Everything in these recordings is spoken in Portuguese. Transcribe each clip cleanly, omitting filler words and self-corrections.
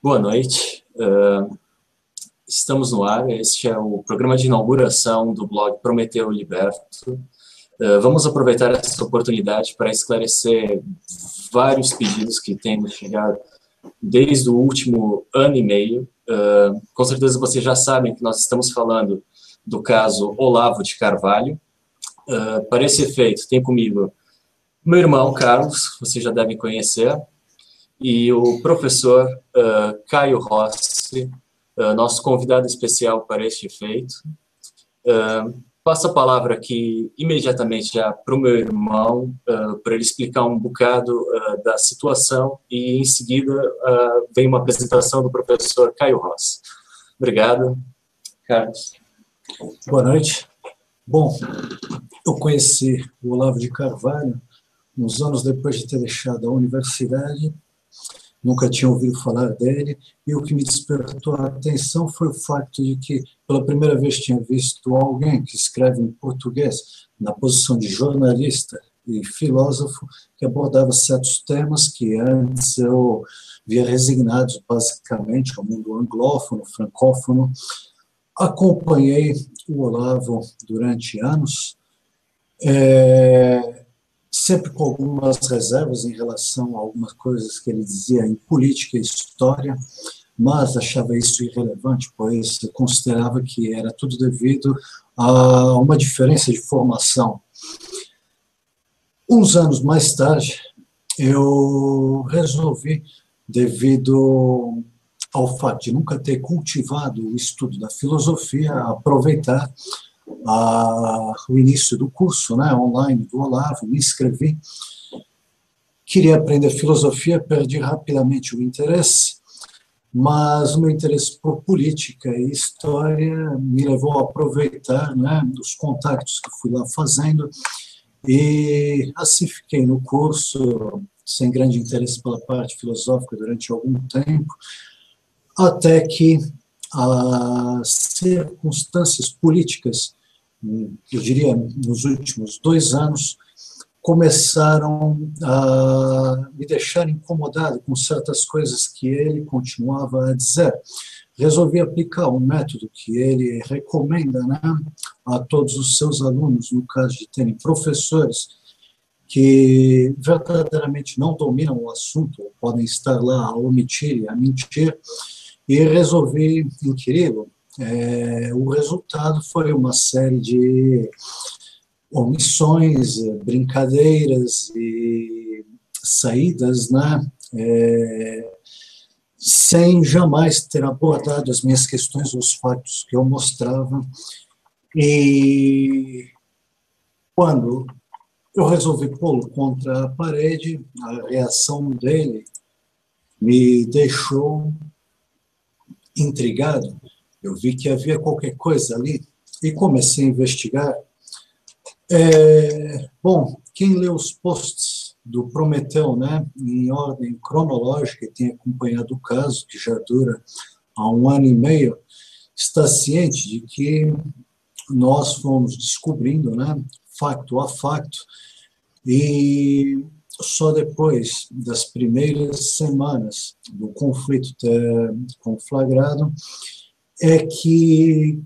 Boa noite. Estamos no ar. Este é o programa de inauguração do blog Prometeu Liberto. Vamos aproveitar essa oportunidade para esclarecer vários pedidos que têm chegado desde o último ano e meio. Com certeza vocês já sabem que nós estamos falando do caso Olavo de Carvalho. Para esse efeito, tem comigo meu irmão Carlos, vocês já devem conhecer, e o professor Caio Rossi, nosso convidado especial para este efeito. Passo a palavra aqui imediatamente já para o meu irmão, para ele explicar um bocado da situação, e em seguida vem uma apresentação do professor Caio Rossi. Obrigado, Carlos. Boa noite. Bom, eu conheci o Olavo de Carvalho uns anos depois de ter deixado a universidade. Nunca tinha ouvido falar dele, e o que me despertou a atenção foi o fato de que, pela primeira vez, tinha visto alguém que escreve em português, na posição de jornalista e filósofo, que abordava certos temas que antes eu via resignados, basicamente, ao mundo anglófono, francófono. Acompanhei o Olavo durante anos, sempre com algumas reservas em relação a algumas coisas que ele dizia em política e história, mas achava isso irrelevante, pois eu considerava que era tudo devido a uma diferença de formação. Uns anos mais tarde, eu resolvi, devido ao fato de nunca ter cultivado o estudo da filosofia, aproveitar o início do curso, online do Olavo, me inscrevi. Queria aprender filosofia, perdi rapidamente o interesse, mas o meu interesse por política e história me levou a aproveitar os contactos que fui lá fazendo, e assim fiquei no curso, sem grande interesse pela parte filosófica durante algum tempo, até que as circunstâncias políticas, eu diria, nos últimos 2 anos, começaram a me deixar incomodado com certas coisas que ele continuava a dizer. Resolvi aplicar um método que ele recomenda a todos os seus alunos, no caso de terem professores que verdadeiramente não dominam o assunto, ou podem estar lá a omitir e a mentir, e resolvi inquiri-lo. O resultado foi uma série de omissões, brincadeiras e saídas, sem jamais ter abordado as minhas questões, os fatos que eu mostrava. E quando eu resolvi pô-lo contra a parede, a reação dele me deixou intrigado. Eu vi que havia qualquer coisa ali e comecei a investigar. Bom, quem lê os posts do Prometeu, em ordem cronológica, e tem acompanhado o caso, que já dura há 1 ano e meio, está ciente de que nós fomos descobrindo, facto a facto, e só depois das primeiras semanas do conflito ter conflagrado é que,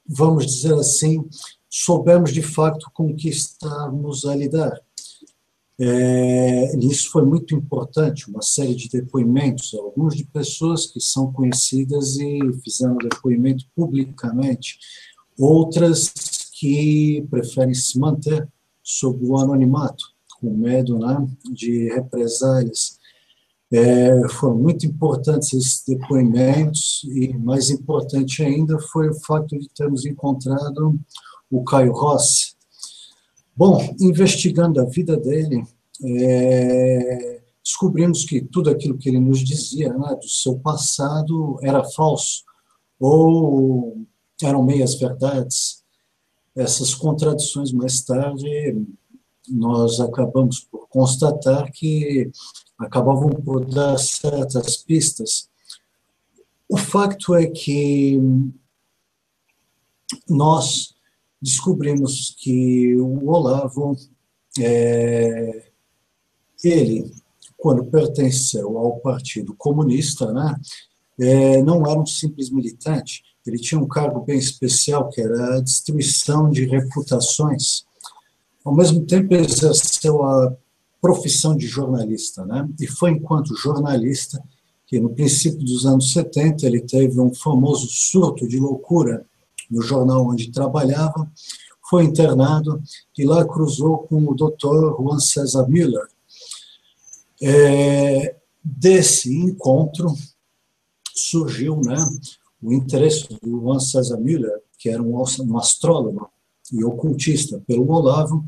vamos dizer assim, soubemos de fato com o que estávamos a lidar. Isso foi muito importante, uma série de depoimentos, alguns de pessoas que são conhecidas e fizeram depoimento publicamente, outras que preferem se manter sob o anonimato, com medo de represálias. Foram muito importantes esses depoimentos, e mais importante ainda foi o fato de termos encontrado o Caio Rossi. Bom, investigando a vida dele, descobrimos que tudo aquilo que ele nos dizia do seu passado era falso, ou eram meias-verdades. Essas contradições, mais tarde, nós acabamos por constatar que acabavam por dar certas pistas. O facto é que nós descobrimos que o Olavo, ele, quando pertenceu ao Partido Comunista, não era um simples militante, ele tinha um cargo bem especial, que era a destruição de reputações. Ao mesmo tempo, ele exerceu a profissão de jornalista, né? E foi enquanto jornalista que, no princípio dos anos 70, ele teve um famoso surto de loucura no jornal onde trabalhava, foi internado e lá cruzou com o Dr. Juan César Müller. Desse encontro surgiu, né, o interesse do Juan César Müller, que era um astrólogo e ocultista, pelo Olavo,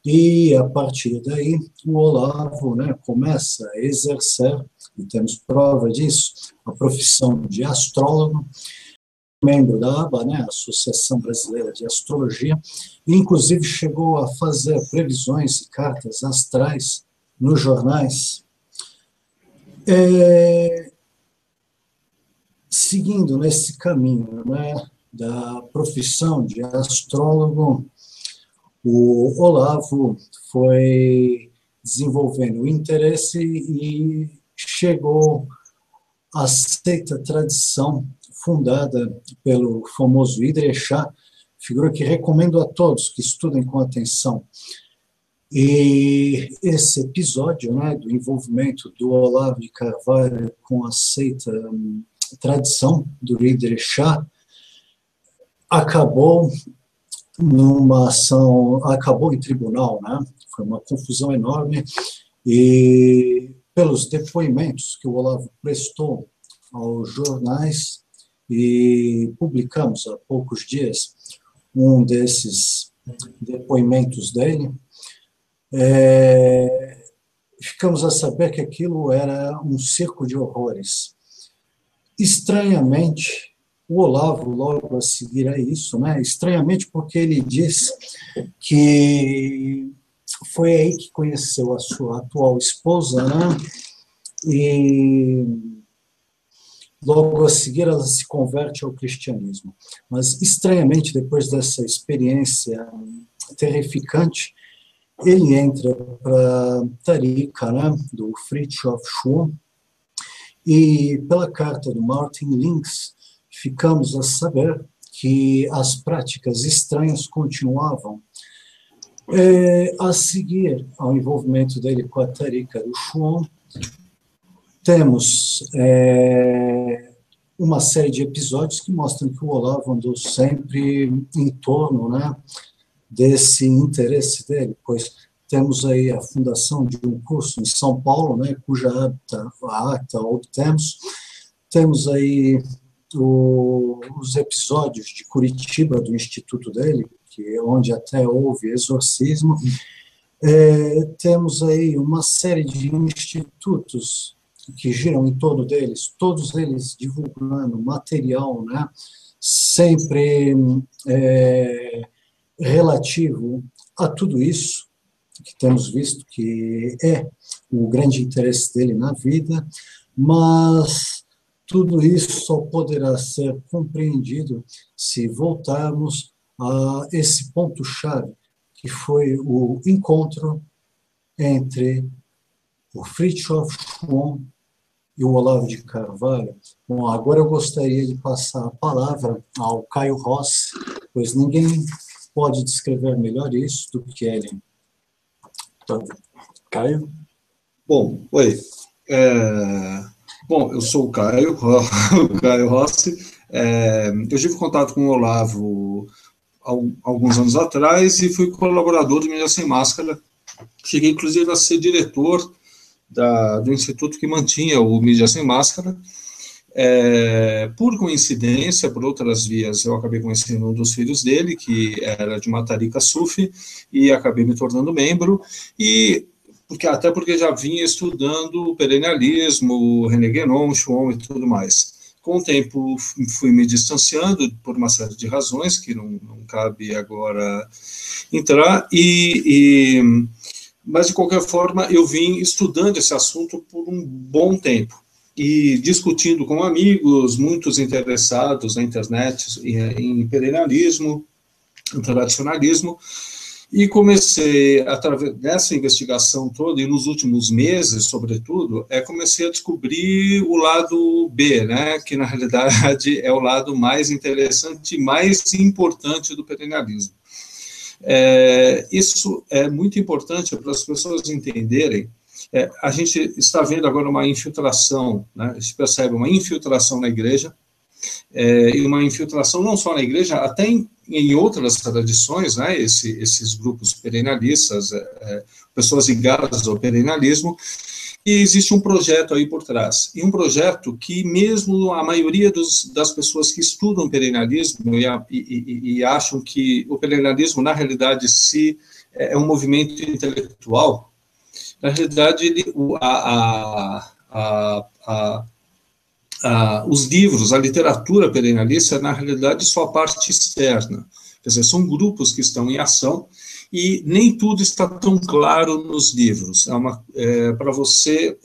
e a partir daí o Olavo, né, começa a exercer, e temos prova disso, a profissão de astrólogo, membro da ABA, né, Associação Brasileira de Astrologia, e inclusive chegou a fazer previsões e cartas astrais nos jornais. Seguindo nesse caminho, né, da profissão de astrólogo, o Olavo foi desenvolvendo o interesse e chegou à seita tradição fundada pelo famoso Idrechá, figura que recomendo a todos que estudem com atenção. E esse episódio, né, do envolvimento do Olavo de Carvalho com a seita tradição do Idrechá acabou numa ação, acabou em tribunal, né? Foi uma confusão enorme, e pelos depoimentos que o Olavo prestou aos jornais, e publicamos há poucos dias um desses depoimentos dele, ficamos a saber que aquilo era um circo de horrores. Estranhamente, o Olavo, logo a seguir a isso, né? Estranhamente porque ele diz que foi aí que conheceu a sua atual esposa, né? E logo a seguir ela se converte ao cristianismo. Mas, estranhamente, depois dessa experiência terrificante, ele entra para a Tarika, né? Do Fritjof Schuon, e pela carta do Martin Links, ficamos a saber que as práticas estranhas continuavam. A seguir ao envolvimento dele com a Tarika do Schuon, temos uma série de episódios que mostram que o Olavo andou sempre em torno, né, desse interesse dele, pois temos aí a fundação de um curso em São Paulo, né, cuja ata obtemos. Temos aí os episódios de Curitiba, do instituto dele, onde até houve exorcismo. Temos aí uma série de institutos que giram em torno deles, todos eles divulgando material, né, sempre relativo a tudo isso que temos visto que é o grande interesse dele na vida, mas tudo isso só poderá ser compreendido se voltarmos a esse ponto-chave, que foi o encontro entre o Fritjof Schuon e o Olavo de Carvalho. Bom, agora eu gostaria de passar a palavra ao Caio Rossi, pois ninguém pode descrever melhor isso do que ele. Então, Caio? Bom, oi. Bom, eu sou o Caio, o Caio Rossi. Eu tive contato com o Olavo há alguns anos atrás e fui colaborador do Mídia Sem Máscara. Cheguei, inclusive, a ser diretor do instituto que mantinha o Mídia Sem Máscara. Por coincidência, por outras vias, eu acabei conhecendo um dos filhos dele, que era de uma Tarika Sufi, e acabei me tornando membro, até porque já vinha estudando perennialismo, René Guénon, Schuon e tudo mais. Com o tempo, fui me distanciando por uma série de razões, que não cabe agora entrar, mas, de qualquer forma, eu vim estudando esse assunto por um bom tempo, e discutindo com amigos, muitos interessados na internet em perennialismo, em tradicionalismo, E comecei, através dessa investigação toda, e nos últimos meses, sobretudo, comecei a descobrir o lado B, né, que na realidade é o lado mais interessante e mais importante do perennialismo. Isso é muito importante para as pessoas entenderem. A gente está vendo agora uma infiltração, né, a gente percebe uma infiltração na igreja, e uma infiltração não só na igreja, até em outras tradições, né, esses grupos perennialistas, pessoas ligadas ao perennialismo, e existe um projeto aí por trás, e um projeto que mesmo a maioria das pessoas que estudam perennialismo e acham que o perennialismo, na realidade, é um movimento intelectual, na realidade, os livros, a literatura perennialista, na realidade, só a parte externa. Quer dizer, são grupos que estão em ação e nem tudo está tão claro nos livros. Para você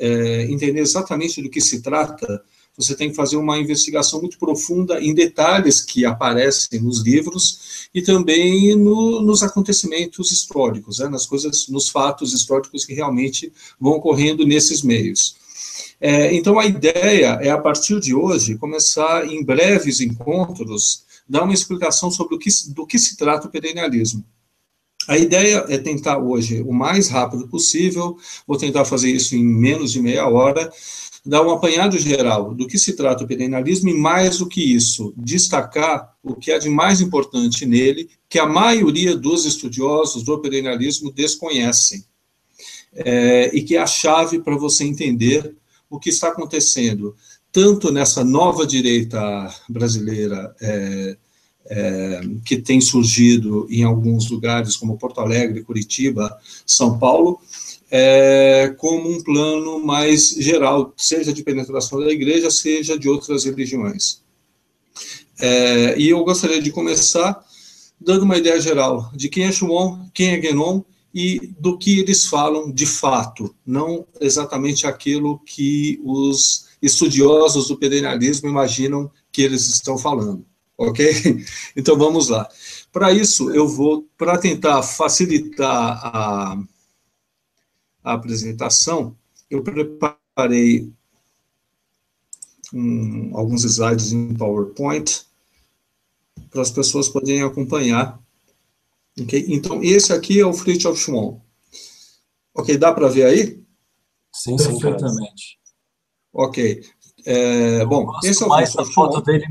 entender exatamente do que se trata, você tem que fazer uma investigação muito profunda em detalhes que aparecem nos livros e também nos acontecimentos históricos, né, nos fatos históricos que realmente vão ocorrendo nesses meios. Então, a ideia é, a partir de hoje, começar em breves encontros, dar uma explicação sobre do que se trata o perennialismo. A ideia é tentar hoje, o mais rápido possível, vou tentar fazer isso em menos de meia hora, dar um apanhado geral do que se trata o perennialismo e, mais do que isso, destacar o que é de mais importante nele, que a maioria dos estudiosos do perennialismo desconhecem, e que é a chave para você entender o que está acontecendo, tanto nessa nova direita brasileira, que tem surgido em alguns lugares, como Porto Alegre, Curitiba, São Paulo, como um plano mais geral, seja de penetração da igreja, seja de outras religiões. E eu gostaria de começar dando uma ideia geral de quem é Shimon, quem é Guénon, e do que eles falam de fato, não exatamente aquilo que os estudiosos do perennialismo imaginam que eles estão falando, ok? Então, vamos lá. Para isso, para tentar facilitar a apresentação, eu preparei alguns slides em PowerPoint para as pessoas poderem acompanhar. Okay? Então, esse aqui é o Fridtjof Schwann. Ok, dá para ver aí? Sim, perfeitamente. Ok. Bom, esse é o Fridtjof Schwann. Foto dele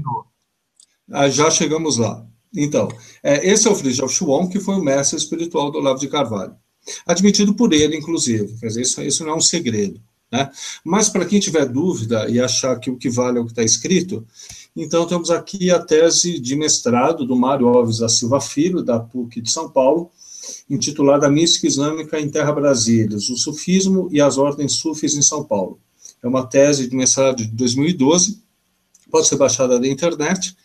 já chegamos lá. Então, esse é o Fridtjof Schwann, que foi o mestre espiritual do Olavo de Carvalho. Admitido por ele, inclusive. Quer dizer, isso não é um segredo. Né? Mas, para quem tiver dúvida e achar que o que vale é o que está escrito, então temos aqui a tese de mestrado do Mário Alves da Silva Filho, da PUC de São Paulo, intitulada Mística Islâmica em Terra Brasílias, o Sufismo e as Ordens Sufis em São Paulo. É uma tese de mestrado de 2012, pode ser baixada da internet.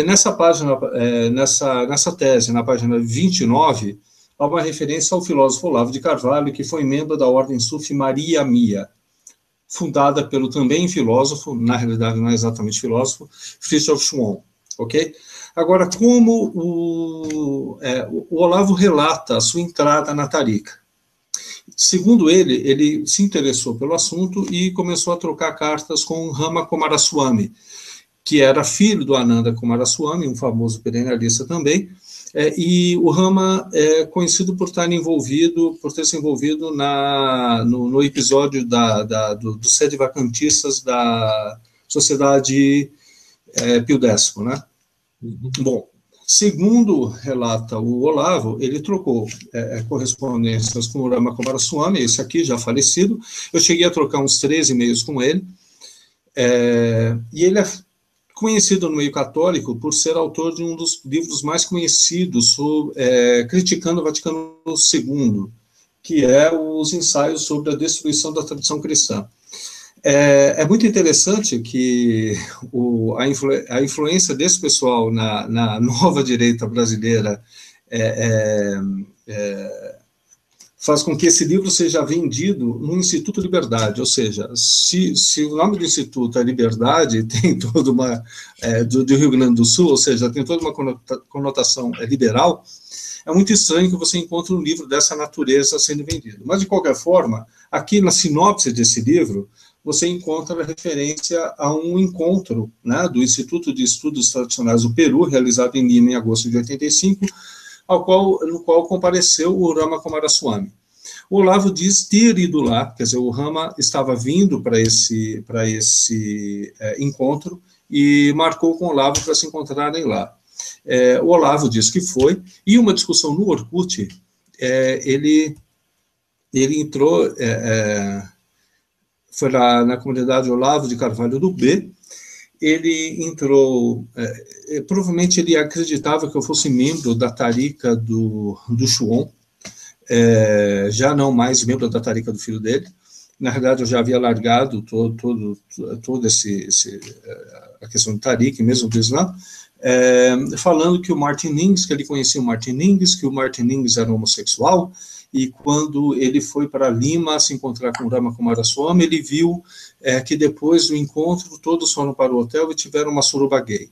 Nessa página, nessa tese, na página 29, há uma referência ao filósofo Olavo de Carvalho, que foi membro da Ordem Sufi Maria Mia, fundada pelo também filósofo, na realidade não é exatamente filósofo, Fridtjof Schwann, ok? Agora, como o Olavo relata a sua entrada na Tariqa? Segundo ele se interessou pelo assunto e começou a trocar cartas com Rama Coomaraswamy, que era filho do Ananda Coomaraswamy, um famoso perennialista também, e o Rama é conhecido por ter se envolvido no episódio dos sede vacantistas da Sociedade Pio X, né? Bom, segundo relata o Olavo, ele trocou correspondências com o Rama Coomaraswamy, esse aqui já falecido. Eu cheguei a trocar uns 13 e-mails com ele, e ele é conhecido no meio católico por ser autor de um dos livros mais conhecidos criticando o Vaticano II, que é os ensaios sobre a destruição da tradição cristã. É muito interessante que a influência desse pessoal na nova direita brasileira faz com que esse livro seja vendido no Instituto Liberdade, ou seja, se o nome do Instituto é Liberdade, tem toda uma, do Rio Grande do Sul, ou seja, tem toda uma conotação liberal, é muito estranho que você encontre um livro dessa natureza sendo vendido. Mas, de qualquer forma, aqui na sinopse desse livro, você encontra a referência a um encontro, né, do Instituto de Estudos Tradicionais do Peru, realizado em Lima em agosto de 85, no qual compareceu o Rama Coomaraswamy. O Olavo diz ter ido lá, quer dizer, o Rama estava vindo para esse encontro e marcou com o Olavo para se encontrarem lá. O Olavo diz que foi, e uma discussão no Orkut, ele entrou, foi lá na comunidade Olavo de Carvalho do B, ele entrou, provavelmente ele acreditava que eu fosse membro da Tariqa do Shuon, já não mais membro da Tariqa do filho dele. Na verdade, eu já havia largado todo a questão do Tariqa, mesmo do Islã, falando que o Martin Ings, que ele conhecia o Martin Ings, que o Martin Ings era homossexual, e quando ele foi para Lima se encontrar com o Rama Coomaraswamy, ele viu que depois do encontro todos foram para o hotel e tiveram uma suruba gay.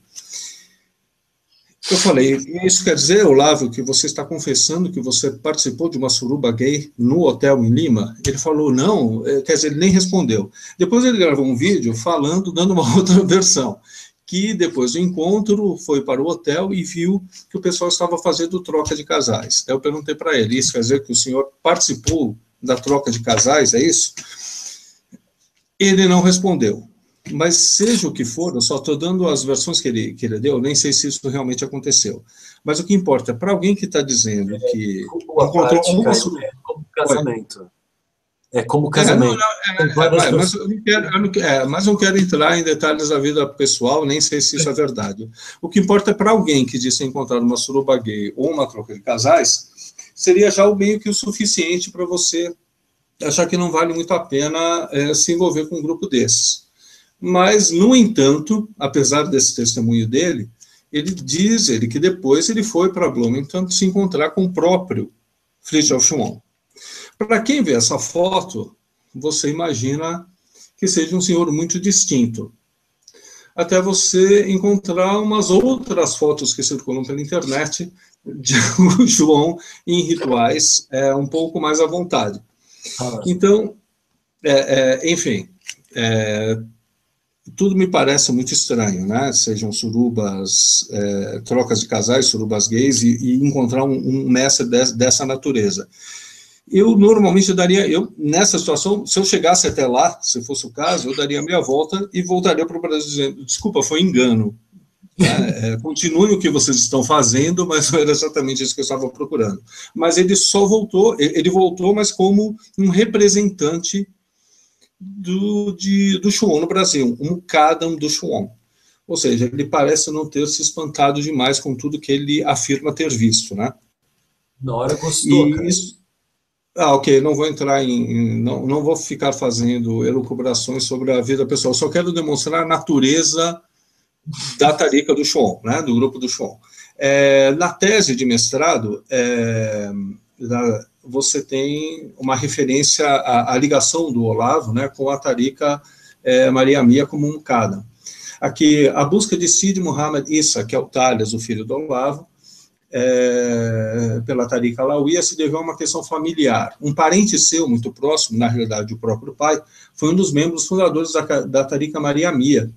Eu falei, isso quer dizer, Olavo, que você está confessando que você participou de uma suruba gay no hotel em Lima? Ele falou, não, quer dizer, ele nem respondeu. Depois ele gravou um vídeo falando, dando uma outra versão, que depois do encontro foi para o hotel e viu que o pessoal estava fazendo troca de casais. Eu perguntei para ele, isso quer dizer que o senhor participou da troca de casais, é isso? Ele não respondeu. Mas seja o que for, eu só estou dando as versões que ele deu, nem sei se isso realmente aconteceu. Mas o que importa, para alguém que está dizendo que encontrou uma suruba... Como casamento. Como casamento. Mas não quero entrar em detalhes da vida pessoal, nem sei se isso é verdade. O que importa é para alguém que disse encontrar uma suruba gay ou uma troca de casais, seria já o meio que o suficiente para você achar que não vale muito a pena se envolver com um grupo desses. Mas, no entanto, apesar desse testemunho dele, ele diz que depois ele foi para Bloomington se encontrar com o próprio Fridtjof Schuon. Para quem vê essa foto, você imagina que seja um senhor muito distinto. Até você encontrar umas outras fotos que circulam pela internet de o João em rituais um pouco mais à vontade. Então, enfim, tudo me parece muito estranho, né? Sejam surubas, trocas de casais, surubas gays, e encontrar um mestre dessa natureza. Eu normalmente nessa situação, se eu chegasse até lá, se fosse o caso, eu daria meia volta e voltaria para o Brasil dizendo, desculpa, foi engano. Continuem o que vocês estão fazendo, mas não era exatamente isso que eu estava procurando. Mas ele voltou, mas como um representante do Schuon no Brasil, um Mukadam do Schuon. Ou seja, ele parece não ter se espantado demais com tudo que ele afirma ter visto, né? Na hora gostou, cara. Ok, não vou entrar não vou ficar fazendo elucubrações sobre a vida pessoal, só quero demonstrar a natureza da Tariqa do Schuon, né, do grupo do Schuon. Na tese de mestrado, você tem uma referência à ligação do Olavo, né, com a Tariqa Maria Mia como um Mukadam. Aqui, a busca de Sidi Muhammad Issa, que é o Talias, o filho do Olavo, pela Tariqa Alauia, se deveu a uma questão familiar. Um parente seu, muito próximo, na realidade o próprio pai, foi um dos membros fundadores da Tariqa Maria Mia,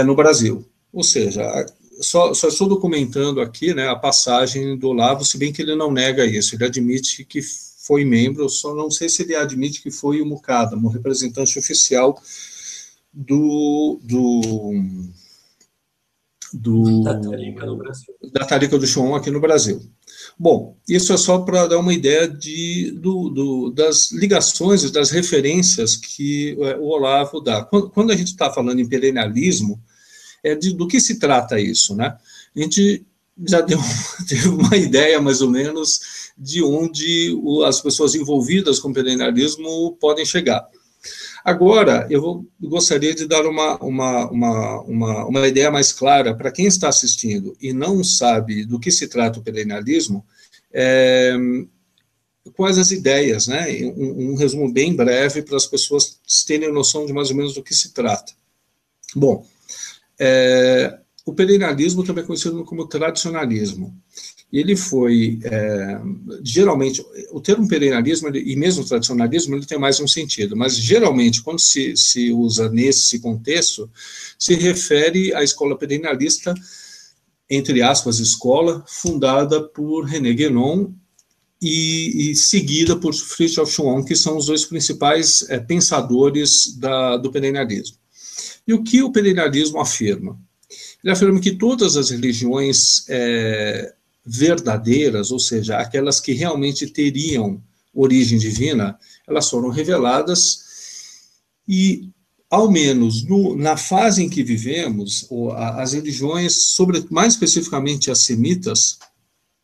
no Brasil. Ou seja, só estou documentando aqui, né, a passagem do Olavo, se bem que ele não nega isso, ele admite que foi membro, só não sei se ele admite que foi o Mukadam, um representante oficial da Tariqa do Schuon aqui no Brasil. Bom, isso é só para dar uma ideia das ligações e das referências que o Olavo dá. Quando a gente está falando em perennialismo, do que se trata isso, né? A gente já teve uma ideia, mais ou menos, de onde as pessoas envolvidas com perennialismo podem chegar. Agora, eu gostaria de dar uma ideia mais clara para quem está assistindo e não sabe do que se trata o perennialismo. quais as ideias, né? Um resumo bem breve para as pessoas terem noção de mais ou menos do que se trata. Bom, o perennialismo também é conhecido como tradicionalismo. E ele foi, geralmente, o termo perennialismo, e mesmo tradicionalismo, ele tem mais um sentido, mas geralmente, quando se usa nesse contexto, se refere à escola perennialista, entre aspas, escola, fundada por René Guénon e seguida por Fritjof Schuon, que são os dois principais pensadores do perennialismo. E o que o perennialismo afirma? Ele afirma que todas as religiões verdadeiras, ou seja, aquelas que realmente teriam origem divina, elas foram reveladas e, ao menos na fase em que vivemos, as religiões, mais especificamente as semitas,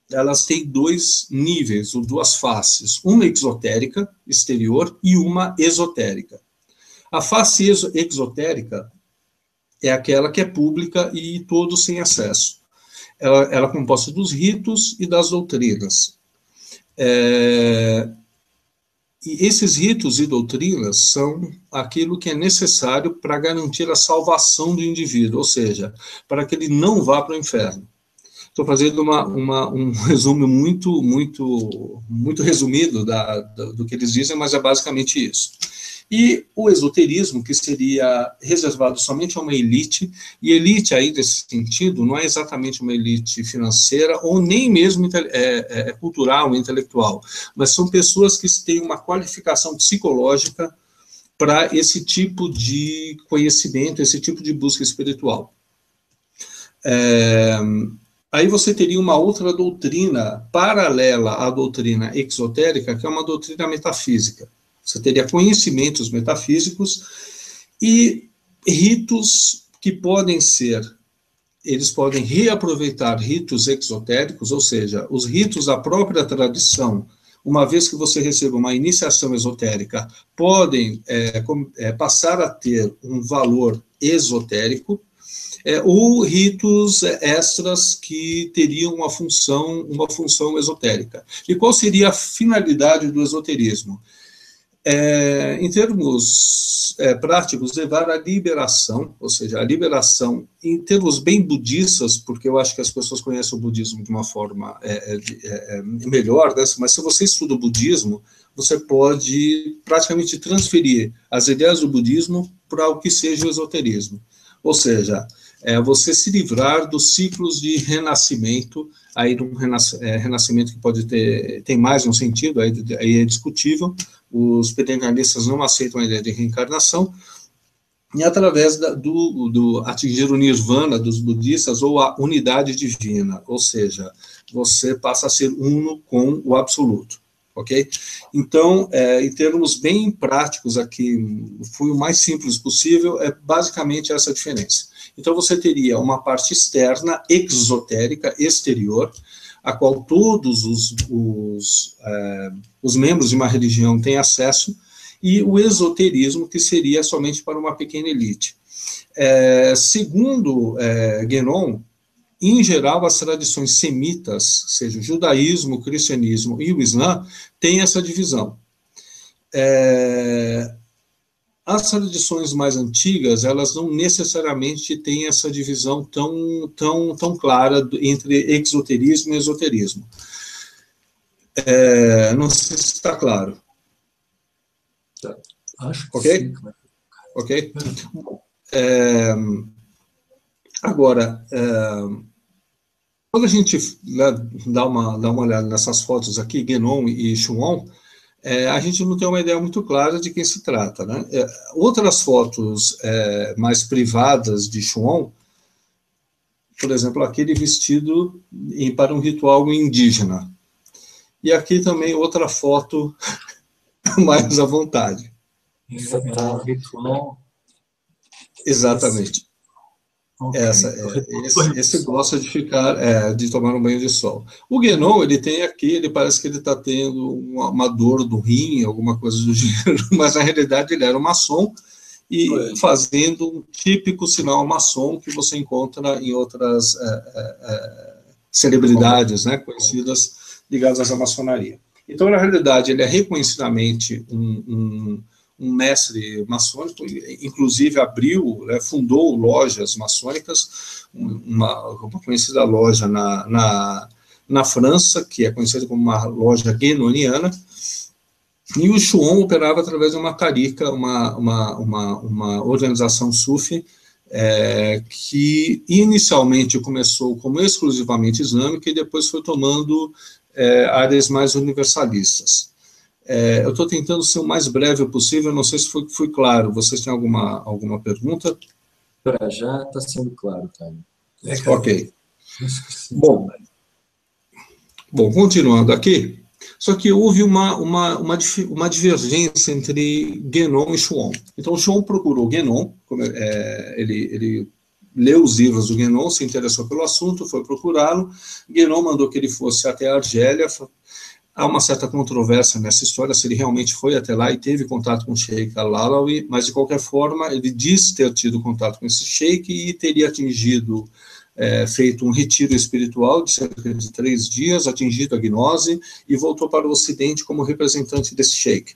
elas têm dois níveis, ou duas faces, uma exotérica, exterior, e uma esotérica. A face exotérica é aquela que é pública e todos têm acesso. Ela é composta dos ritos e das doutrinas. E esses ritos e doutrinas são aquilo que é necessário para garantir a salvação do indivíduo, ou seja, para que ele não vá para o inferno. Estou fazendo um resumo muito resumido do que eles dizem, mas é basicamente isso. E o esoterismo, que seria reservado somente a uma elite, e elite aí, nesse sentido, não é exatamente uma elite financeira, ou nem mesmo cultural, intelectual, mas são pessoas que têm uma qualificação psicológica para esse tipo de conhecimento, esse tipo de busca espiritual. Aí você teria uma outra doutrina paralela à doutrina exotérica, que é uma doutrina metafísica. Você teria conhecimentos metafísicos e ritos que eles podem reaproveitar ritos exotéricos, ou seja, os ritos da própria tradição, uma vez que você receba uma iniciação esotérica, podem passar a ter um valor esotérico, ou ritos extras que teriam uma função esotérica. E qual seria a finalidade do esoterismo? Em termos práticos, levar à liberação, ou seja, a liberação, em termos bem budistas, porque eu acho que as pessoas conhecem o budismo de uma forma melhor, né? Mas se você estuda o budismo, você pode praticamente transferir as ideias do budismo para o que seja o esoterismo. Ou seja, você se livrar dos ciclos de renascimento, aí um renascimento que pode tem mais um sentido, aí é discutível, os perennialistas não aceitam a ideia de reencarnação, e através do atingir o nirvana dos budistas, ou a unidade divina, ou seja, você passa a ser uno com o absoluto. Ok? Então, em termos bem práticos aqui, fui o mais simples possível, é basicamente essa diferença. Então, você teria uma parte externa, exotérica, exterior, a qual todos os membros de uma religião têm acesso, e o esoterismo, que seria somente para uma pequena elite. Segundo Guénon, em geral, as tradições semitas, seja o judaísmo, o cristianismo e o islã, têm essa divisão. As tradições mais antigas, elas não necessariamente têm essa divisão tão clara entre exoterismo e esoterismo. Não sei se está claro. Acho que ok? sim. Ok? Agora, quando a gente dá uma olhada nessas fotos aqui, Guénon e Schuon, a gente não tem uma ideia muito clara de quem se trata, né? Outras fotos mais privadas de Schuon, por exemplo, aquele vestido para um ritual indígena. E aqui também outra foto mais à vontade. Ritual. Exatamente. Okay. Esse gosta de de tomar um banho de sol. O Guénon, ele tem aqui, ele parece que ele está tendo uma dor do rim, alguma coisa do gênero, mas na realidade ele era um maçom e fazendo um típico sinal maçom que você encontra em outras celebridades, né, conhecidas ligadas à maçonaria. Então, na realidade, ele é reconhecidamente um mestre maçônico, inclusive abriu, fundou lojas maçônicas, uma conhecida loja na França, que é conhecida como uma loja guénoniana, e o Shuon operava através de uma tariqa, uma organização sufi, que inicialmente começou como exclusivamente islâmica e depois foi tomando áreas mais universalistas. Eu estou tentando ser o mais breve possível, não sei se fui claro. Vocês têm alguma pergunta? Para já está sendo claro, cara. Ok. Bom, continuando aqui, só que houve uma divergência entre Guénon e Shuon. Então, o Shuon procurou Guénon, ele leu os livros do Guénon, se interessou pelo assunto, foi procurá-lo. Guénon mandou que ele fosse até a Argélia. Há uma certa controvérsia nessa história, se ele realmente foi até lá e teve contato com o Sheikh Al-Alawi, mas, de qualquer forma, ele diz ter tido contato com esse Sheikh e teria feito um retiro espiritual de cerca de 3 dias, atingido a gnose e voltou para o Ocidente como representante desse Sheikh.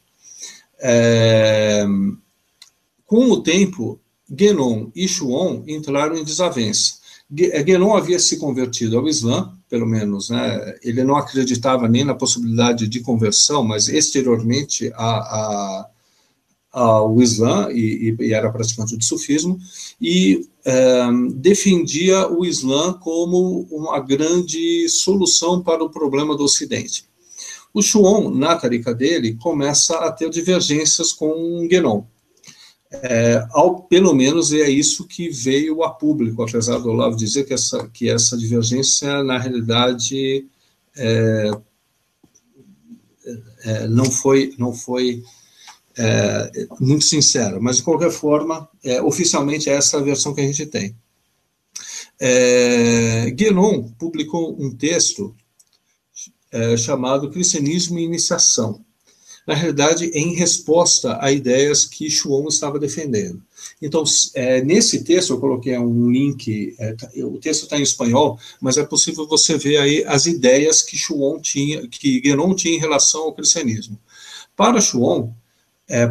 Com o tempo, Guénon e Shuon entraram em desavença. Guénon havia se convertido ao Islã, pelo menos, né? Ele não acreditava nem na possibilidade de conversão, mas exteriormente ao Islã, e era praticante do sufismo, e defendia o Islã como uma grande solução para o problema do Ocidente. O Shuon, na tariqa dele, começa a ter divergências com Guénon. Pelo menos é isso que veio a público, apesar do Olavo dizer que essa divergência, na realidade, não foi muito sincera, mas, de qualquer forma, oficialmente é essa a versão que a gente tem. Guénon publicou um texto chamado Cristianismo e Iniciação, na realidade, em resposta a ideias que Shuon estava defendendo. Então, nesse texto, eu coloquei um link, o texto está em espanhol, mas é possível você ver aí as ideias que Guénon tinha em relação ao cristianismo. Para Shuon,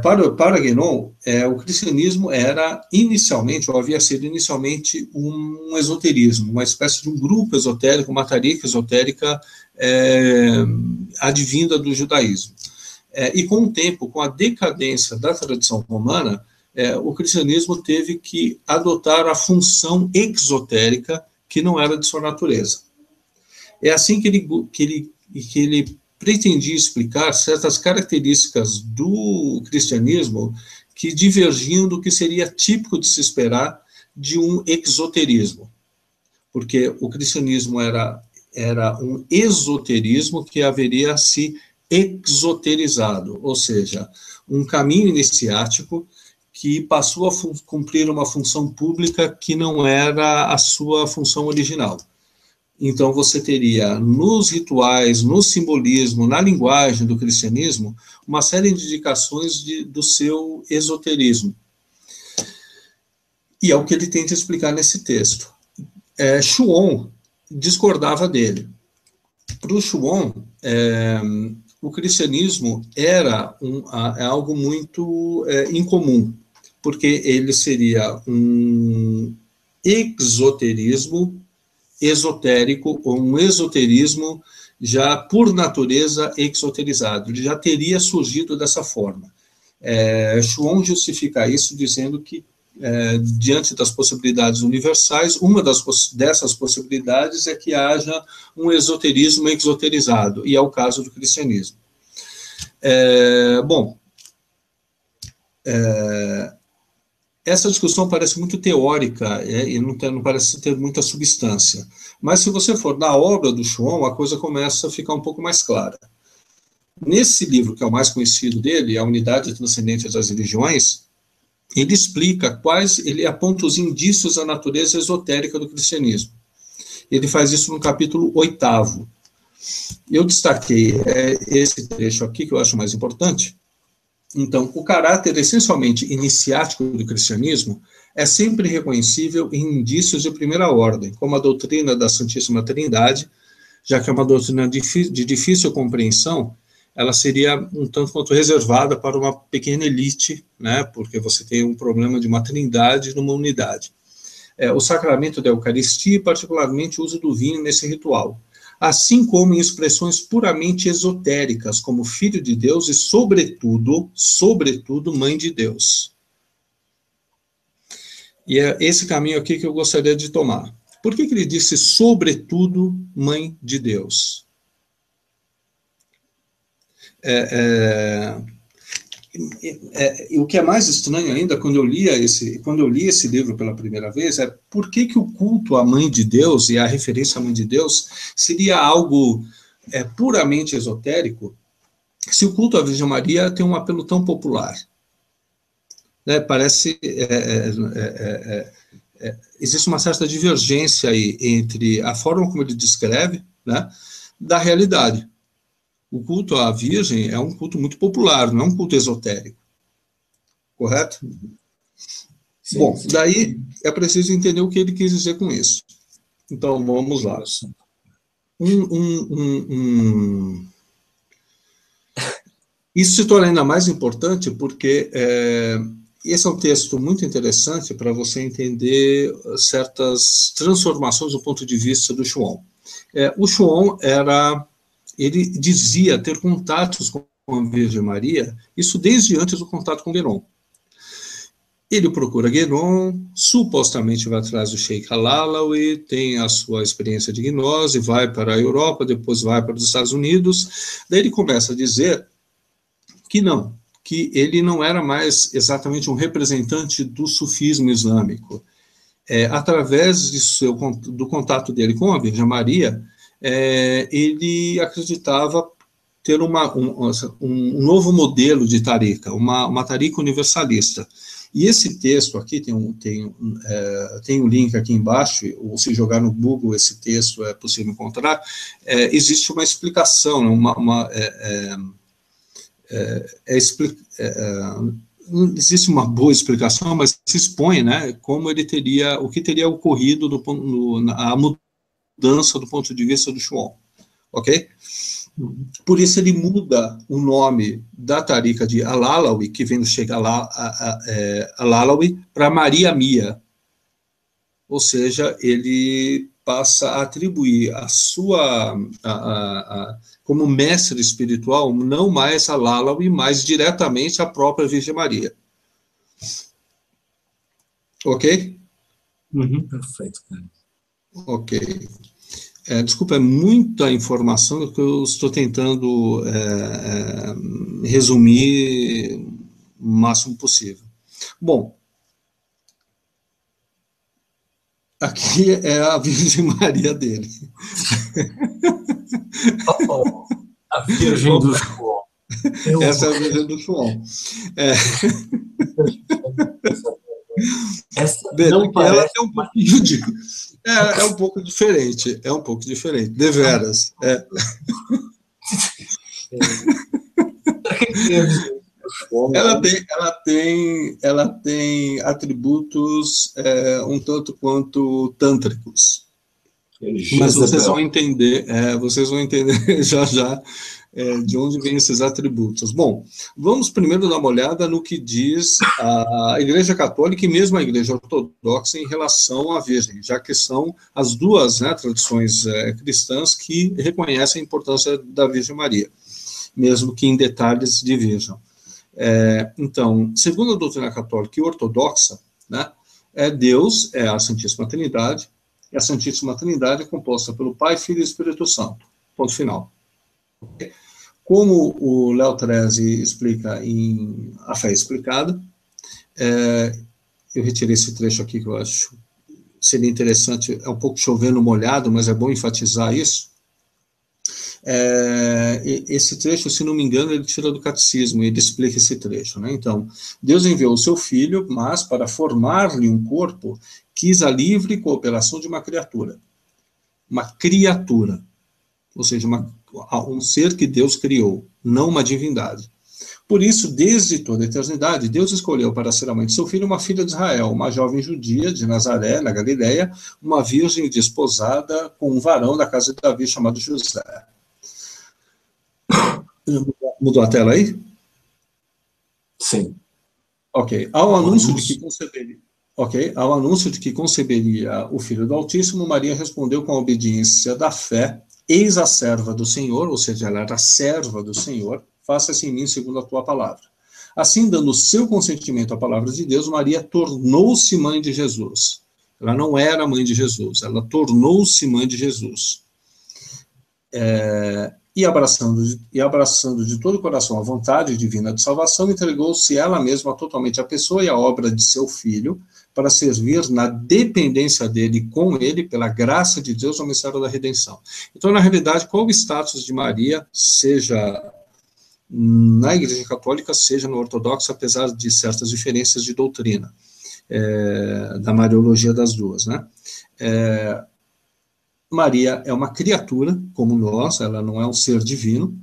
para Guénon, o cristianismo era inicialmente, ou havia sido inicialmente, um esoterismo, uma espécie de um grupo esotérico, uma tariqa esotérica advinda do judaísmo. E com o tempo, com a decadência da tradição romana, o cristianismo teve que adotar a função exotérica que não era de sua natureza. É assim que ele pretendia explicar certas características do cristianismo que divergiam do que seria típico de se esperar de um exoterismo. Porque o cristianismo era um esoterismo que haveria se exoterizado, ou seja, um caminho iniciático que passou a cumprir uma função pública que não era a sua função original. Então, você teria nos rituais, no simbolismo, na linguagem do cristianismo, uma série de indicações do seu esoterismo. E é o que ele tenta explicar nesse texto. Shuon discordava dele. Para o Shuon, o cristianismo era algo muito incomum, porque ele seria um exoterismo esotérico, ou um esoterismo já por natureza exoterizado. Ele já teria surgido dessa forma. Shuon justifica isso dizendo que, diante das possibilidades universais, uma dessas possibilidades é que haja um esoterismo exoterizado, e é o caso do cristianismo. Essa discussão parece muito teórica e não parece ter muita substância, mas se você for na obra do Shuon, a coisa começa a ficar um pouco mais clara. Nesse livro, que é o mais conhecido dele, A Unidade Transcendente das Religiões, ele explica ele aponta os indícios da natureza esotérica do cristianismo. Ele faz isso no capítulo 8º. Eu destaquei esse trecho aqui, que eu acho mais importante. Então, o caráter essencialmente iniciático do cristianismo é sempre reconhecível em indícios de primeira ordem, como a doutrina da Santíssima Trindade, já que é uma doutrina de difícil compreensão, ela seria um tanto quanto reservada para uma pequena elite, né, porque você tem um problema de uma trindade numa unidade. O sacramento da Eucaristia, e particularmente o uso do vinho nesse ritual, assim como em expressões puramente esotéricas, como Filho de Deus e, sobretudo, Mãe de Deus. E é esse caminho aqui que eu gostaria de tomar. Por que ele disse, sobretudo, Mãe de Deus? O que é mais estranho ainda, quando eu li esse livro pela primeira vez, é por que o culto à Mãe de Deus e a referência à Mãe de Deus seria algo puramente esotérico, se o culto à Virgem Maria tem um apelo tão popular. Parece... existe uma certa divergência aí entre a forma como ele descreve, né, da realidade. O culto à Virgem é um culto muito popular, não é um culto esotérico. Correto? Sim, bom, sim. Daí é preciso entender o que ele quis dizer com isso. Então, vamos lá. Isso se torna ainda mais importante porque esse é um texto muito interessante para você entender certas transformações do ponto de vista do Chuon. O Chuon ele dizia ter contatos com a Virgem Maria, isso desde antes do contato com Guénon. Ele procura Guénon, supostamente vai atrás do Sheikh Al-Alawi, tem a sua experiência de gnose, vai para a Europa, depois vai para os Estados Unidos, daí ele começa a dizer que não, que ele não era mais exatamente um representante do sufismo islâmico. Através do contato dele com a Virgem Maria, ele acreditava ter um novo modelo de tariqa, uma tariqa universalista. E esse texto aqui, tem um link aqui embaixo, ou se jogar no Google esse texto é possível encontrar, existe uma explicação, não existe uma boa explicação, mas se expõe, né, como o que teria ocorrido a mudança do ponto de vista do Chuon, ok? Por isso ele muda o nome da tariqa de Al-Alawi, que vem do Sheikh Al-Alawi, para Maria Mia, ou seja, ele passa a atribuir a sua, como mestre espiritual, não mais Al-Alawi, mas diretamente a própria Virgem Maria. Ok? Perfeito, cara. Ok. Desculpa, é muita informação que eu estou tentando resumir o máximo possível. Bom, aqui é a Virgem Maria dele. A Virgem do Chuon. Essa é a Virgem do Chuon. Ela é um pouquinho é um pouco diferente, deveras. Ela tem atributos um tanto quanto tântricos. Mas vocês vão entender já já de onde vêm esses atributos. Bom, vamos primeiro dar uma olhada no que diz a Igreja Católica e mesmo a Igreja Ortodoxa em relação à Virgem, já que são as duas, né, tradições cristãs que reconhecem a importância da Virgem Maria, mesmo que em detalhes divirjam. Então, segundo a doutrina católica e ortodoxa, né, Deus é a Santíssima Trindade, e a Santíssima Trindade é composta pelo Pai, Filho e Espírito Santo. Ponto final. Como o Léo Trezzi explica em A Fé Explicada, eu retirei esse trecho aqui que eu acho seria interessante, é um pouco chovendo molhado, mas é bom enfatizar isso. Esse trecho, se não me engano, ele tira do catecismo, ele explica esse trecho, né? Então, Deus enviou o seu Filho, mas para formar-lhe um corpo, quis a livre cooperação de uma criatura, ou seja, um ser que Deus criou, não uma divindade. Por isso, desde toda a eternidade, Deus escolheu para ser a mãe de seu filho uma filha de Israel, uma jovem judia de Nazaré, na Galileia, uma virgem desposada com um varão da casa de Davi chamado José. Mudou a tela aí? Sim. Ok. Ao anúncio de que conceberia o Filho do Altíssimo, Maria respondeu com a obediência da fé: Eis a serva do Senhor, ou seja, ela era serva do Senhor, faça-se em mim segundo a tua palavra. Assim, dando o seu consentimento à palavra de Deus, Maria tornou-se mãe de Jesus. Ela não era mãe de Jesus, ela tornou-se mãe de Jesus. E abraçando de todo o coração a vontade divina de salvação, entregou-se ela mesma totalmente à pessoa e à obra de seu filho, para servir na dependência dele, com ele, pela graça de Deus, ao mistério da redenção. Então, na realidade, qual o status de Maria, seja na Igreja Católica, seja na Ortodoxa, apesar de certas diferenças de doutrina, da Mariologia das duas, né? Maria é uma criatura, como nós, ela não é um ser divino,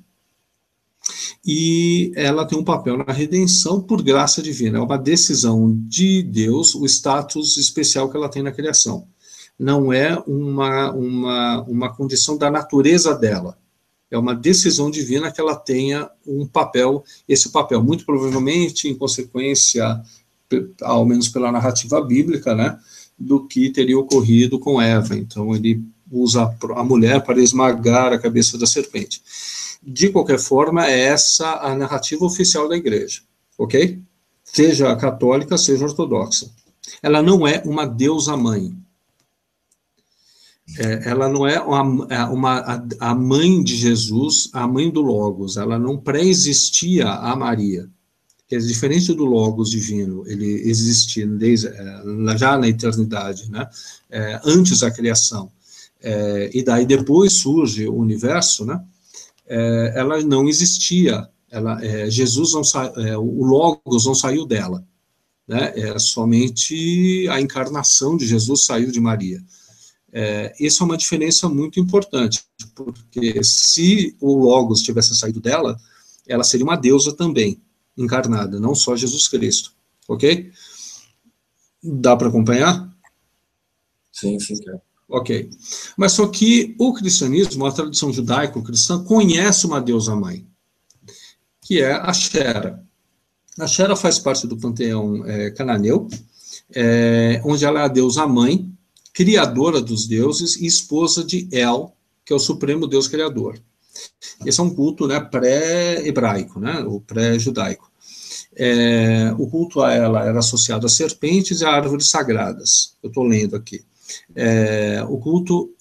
e ela tem um papel na redenção por graça divina, é uma decisão de Deus, o status especial que ela tem na criação. Não é uma condição da natureza dela, é uma decisão divina que ela tenha um papel, esse papel, muito provavelmente, em consequência, ao menos pela narrativa bíblica, né, do que teria ocorrido com Eva. Então, ele usa a mulher para esmagar a cabeça da serpente. De qualquer forma, é essa a narrativa oficial da igreja, ok? Seja católica, seja ortodoxa. Ela não é uma deusa-mãe. Ela não é a mãe de Jesus, a mãe do Logos. Ela não pré-existia a Maria. Que é diferente do Logos divino, ele existe já na eternidade, né? Antes da criação. E daí depois surge o universo, né? Ela não existia. Jesus o Logos não saiu dela, né? Somente a encarnação de Jesus saiu de Maria. Isso é uma diferença muito importante, porque se o Logos tivesse saído dela, ela seria uma deusa também, encarnada, não só Jesus Cristo, ok? Dá para acompanhar? Sim, cara. Ok. Mas só que o cristianismo, a tradição judaico-cristã, conhece uma deusa-mãe, que é a Xera. A Xera faz parte do panteão cananeu, onde ela é a deusa-mãe, criadora dos deuses e esposa de El, que é o supremo Deus criador. Esse é um culto, né, pré-hebraico, né, ou pré-judaico. O culto a ela era associado a serpentes e a árvores sagradas. Eu estou lendo aqui. O culto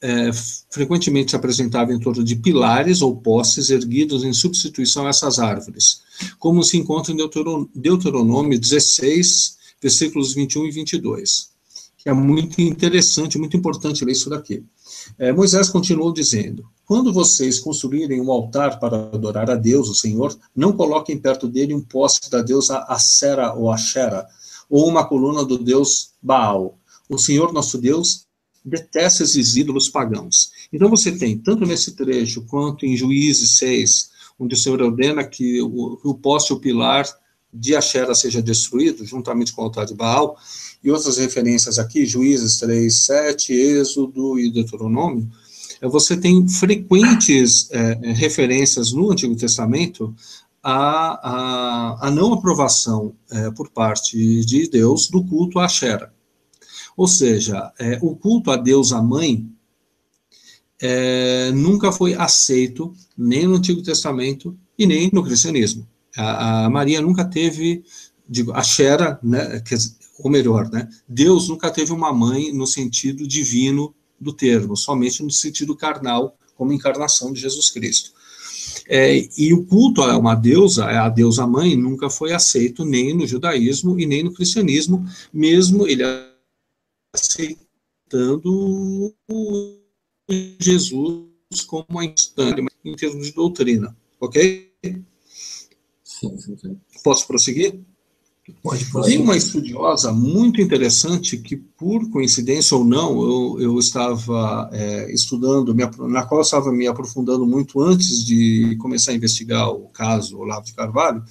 frequentemente se apresentava em torno de pilares ou postes erguidos em substituição a essas árvores, como se encontra em Deuteronômio 16, versículos 21 e 22. É muito interessante, muito importante ler isso daqui. Moisés continuou dizendo: quando vocês construírem um altar para adorar a Deus, o Senhor, não coloquem perto dele um poste da deusa Acera ou Axera, ou uma coluna do deus Baal. O Senhor, nosso Deus, detesta esses ídolos pagãos. Então você tem, tanto nesse trecho, quanto em Juízes 6, onde o Senhor ordena que o poste ou pilar de Axera seja destruído, juntamente com o altar de Baal, e outras referências aqui, Juízes 3, 7, Êxodo e Deuteronômio, você tem frequentes referências no Antigo Testamento à não aprovação por parte de Deus do culto a Axera. Ou seja, o culto a Deus, a mãe, nunca foi aceito nem no Antigo Testamento e nem no cristianismo. A Maria nunca teve, a Xera, né, ou melhor, né, Deus nunca teve uma mãe no sentido divino do termo, somente no sentido carnal, como encarnação de Jesus Cristo. E o culto a uma deusa, a deusa mãe, nunca foi aceito nem no judaísmo e nem no cristianismo, mesmo ele aceitando Jesus como uma instância em termos de doutrina, ok? Sim. Posso prosseguir? Pode prosseguir. Tem uma estudiosa muito interessante que, por coincidência ou não, eu estava estudando, na qual eu estava me aprofundando muito antes de começar a investigar o caso Olavo de Carvalho,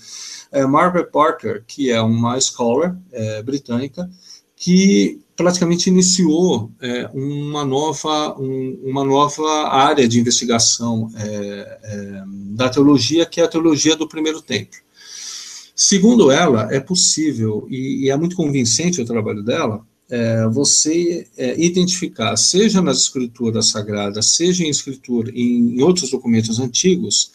Margaret Parker, que é uma scholar britânica, que praticamente iniciou uma nova área de investigação da teologia, que é a teologia do primeiro templo. Segundo ela, é possível, e é muito convincente o trabalho dela, você identificar, seja nas escrituras sagradas, seja em outros documentos antigos,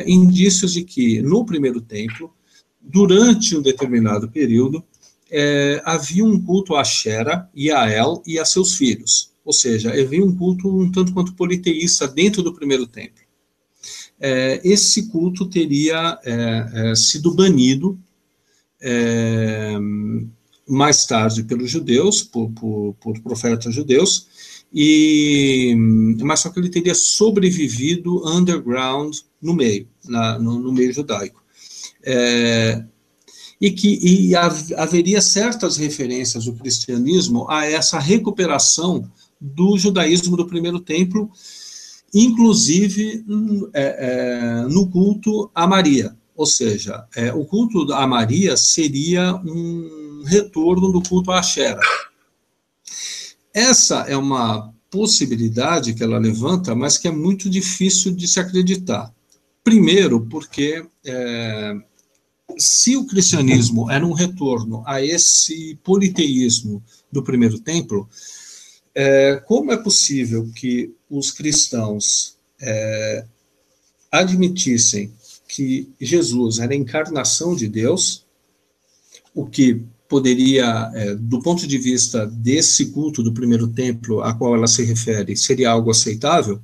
indícios de que, no primeiro templo, durante um determinado período, havia um culto a Xera e a El e a seus filhos. Ou seja, havia um culto um tanto quanto politeísta dentro do primeiro templo. Esse culto teria sido banido mais tarde pelos judeus, por profetas judeus, mas só que ele teria sobrevivido underground no meio, no meio judaico. E haveria certas referências do cristianismo a essa recuperação do judaísmo do primeiro templo, inclusive no culto a Maria. Ou seja, o culto a Maria seria um retorno do culto a Axera. Essa é uma possibilidade que ela levanta, mas que é muito difícil de se acreditar. Primeiro, porque se o cristianismo era um retorno a esse politeísmo do primeiro templo, como é possível que os cristãos admitissem que Jesus era a encarnação de Deus, o que poderia, do ponto de vista desse culto do primeiro templo a qual ela se refere, seria algo aceitável,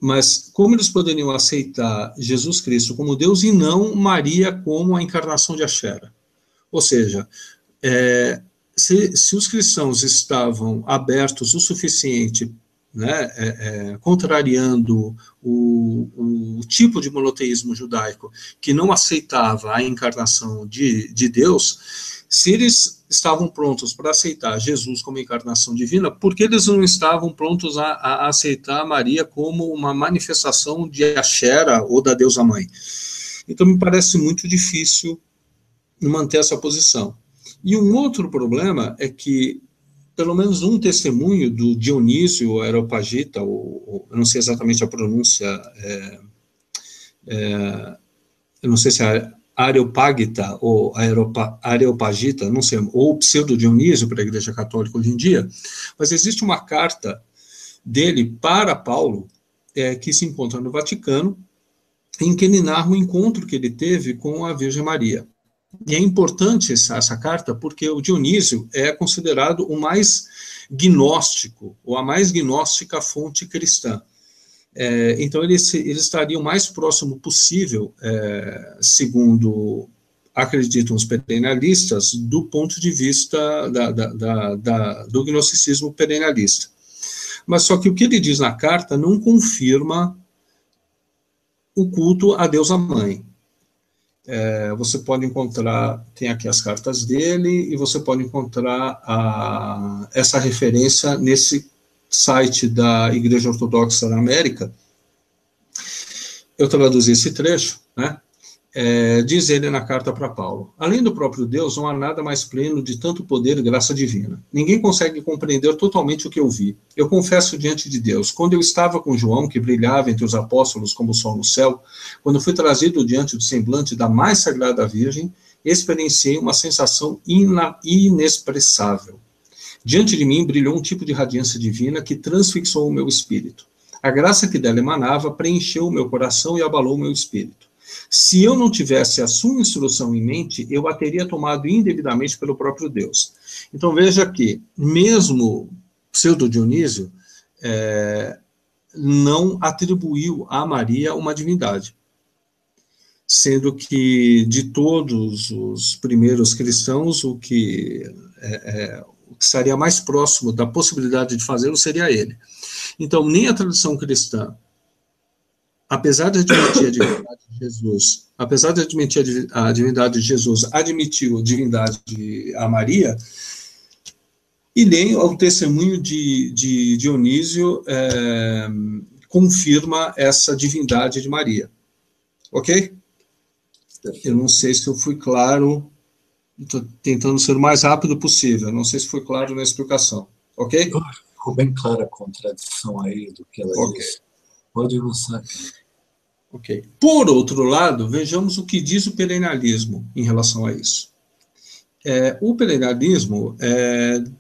mas como eles poderiam aceitar Jesus Cristo como Deus e não Maria como a encarnação de Axera? Ou seja, se os cristãos estavam abertos o suficiente, contrariando o tipo de monoteísmo judaico que não aceitava a encarnação de Deus, se eles estavam prontos para aceitar Jesus como encarnação divina, por que eles não estavam prontos a aceitar Maria como uma manifestação de Axera ou da deusa mãe? Então me parece muito difícil manter essa posição. E um outro problema é que, pelo menos um testemunho do Dionísio Areopagita, eu não sei exatamente a pronúncia, eu não sei se é Areopagita ou Areopagita, não sei, ou pseudo-Dionísio para a Igreja Católica hoje em dia, mas existe uma carta dele para Paulo, que se encontra no Vaticano, em que ele narra o encontro que ele teve com a Virgem Maria. E é importante essa carta porque o Dionísio é considerado o mais gnóstico, ou a mais gnóstica fonte cristã. Então, ele estaria o mais próximo possível, segundo acreditam os perennialistas, do ponto de vista do gnosticismo perennialista. Mas só que o que ele diz na carta não confirma o culto à deusa mãe. Você pode encontrar, tem aqui as cartas dele, e você pode encontrar essa referência nesse site da Igreja Ortodoxa na América. Eu traduzi esse trecho, diz ele na carta para Paulo: além do próprio Deus, não há nada mais pleno de tanto poder e graça divina. Ninguém consegue compreender totalmente o que eu vi. Eu confesso diante de Deus, quando eu estava com João, que brilhava entre os apóstolos como o sol no céu, quando fui trazido diante do semblante da mais sagrada Virgem, experienciei uma sensação inexpressável. Diante de mim brilhou um tipo de radiância divina que transfixou o meu espírito. A graça que dela emanava preencheu o meu coração e abalou o meu espírito. Se eu não tivesse a sua instrução em mente, eu a teria tomado indevidamente pelo próprio Deus. Então veja que, mesmo Pseudo-Dionísio não atribuiu a Maria uma divindade, sendo que, de todos os primeiros cristãos, o que estaria mais próximo da possibilidade de fazê-lo seria ele. Então, nem a tradição cristã, apesar de admitir a divindade de Jesus, admitiu a divindade a Maria, e nem o testemunho de Dionísio confirma essa divindade de Maria. Ok? Eu não sei se eu fui claro Estou tentando ser o mais rápido possível. Não sei se foi claro na explicação. Ok? Ficou bem clara a contradição aí do que ela disse. Pode avançar. Ok. Por outro lado, vejamos o que diz o perennialismo em relação a isso. O perennialismo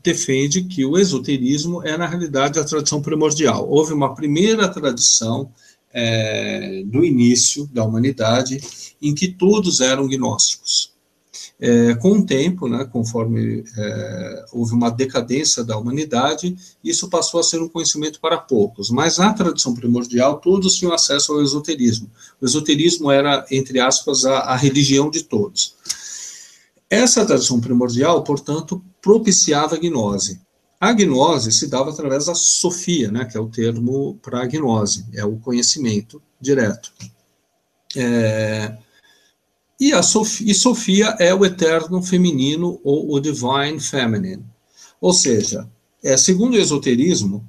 defende que o esoterismo é, na realidade, a tradição primordial. Houve uma primeira tradição do início da humanidade em que todos eram gnósticos. Com o tempo, né, conforme houve uma decadência da humanidade, isso passou a ser um conhecimento para poucos. Mas na tradição primordial, todos tinham acesso ao esoterismo. O esoterismo era, entre aspas, a religião de todos. Essa tradição primordial, portanto, propiciava a gnose. A gnose se dava através da sofia, né, que é o termo para a gnose, é o conhecimento direto. E Sofia é o eterno feminino, ou o divine feminine. Ou seja, segundo o esoterismo,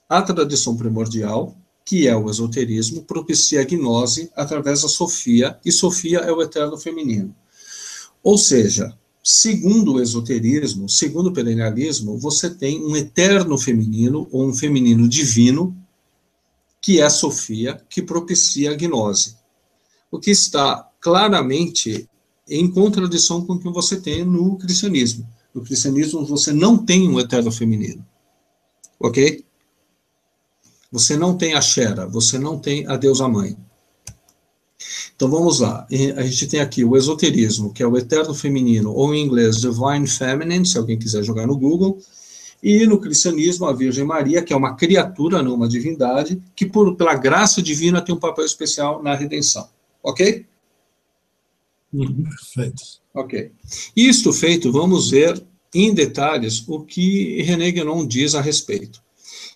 a tradição primordial, que é o esoterismo, propicia a gnose através da Sofia, e Sofia é o eterno feminino. Ou seja, segundo o esoterismo, segundo o perennialismo, você tem um eterno feminino, ou um feminino divino, que é a Sofia, que propicia a gnose. O que está claramente em contradição com o que você tem no cristianismo. No cristianismo, você não tem um eterno feminino. Ok? Você não tem a Xera, você não tem a deusa mãe. Então, vamos lá. A gente tem aqui o esoterismo, que é o eterno feminino, ou em inglês, Divine Feminine, se alguém quiser jogar no Google. E no cristianismo, a Virgem Maria, que é uma criatura, não uma divindade, que pela graça divina tem um papel especial na redenção. Ok? Perfeito. Ok. Isto feito, vamos ver em detalhes o que René Guénon diz a respeito.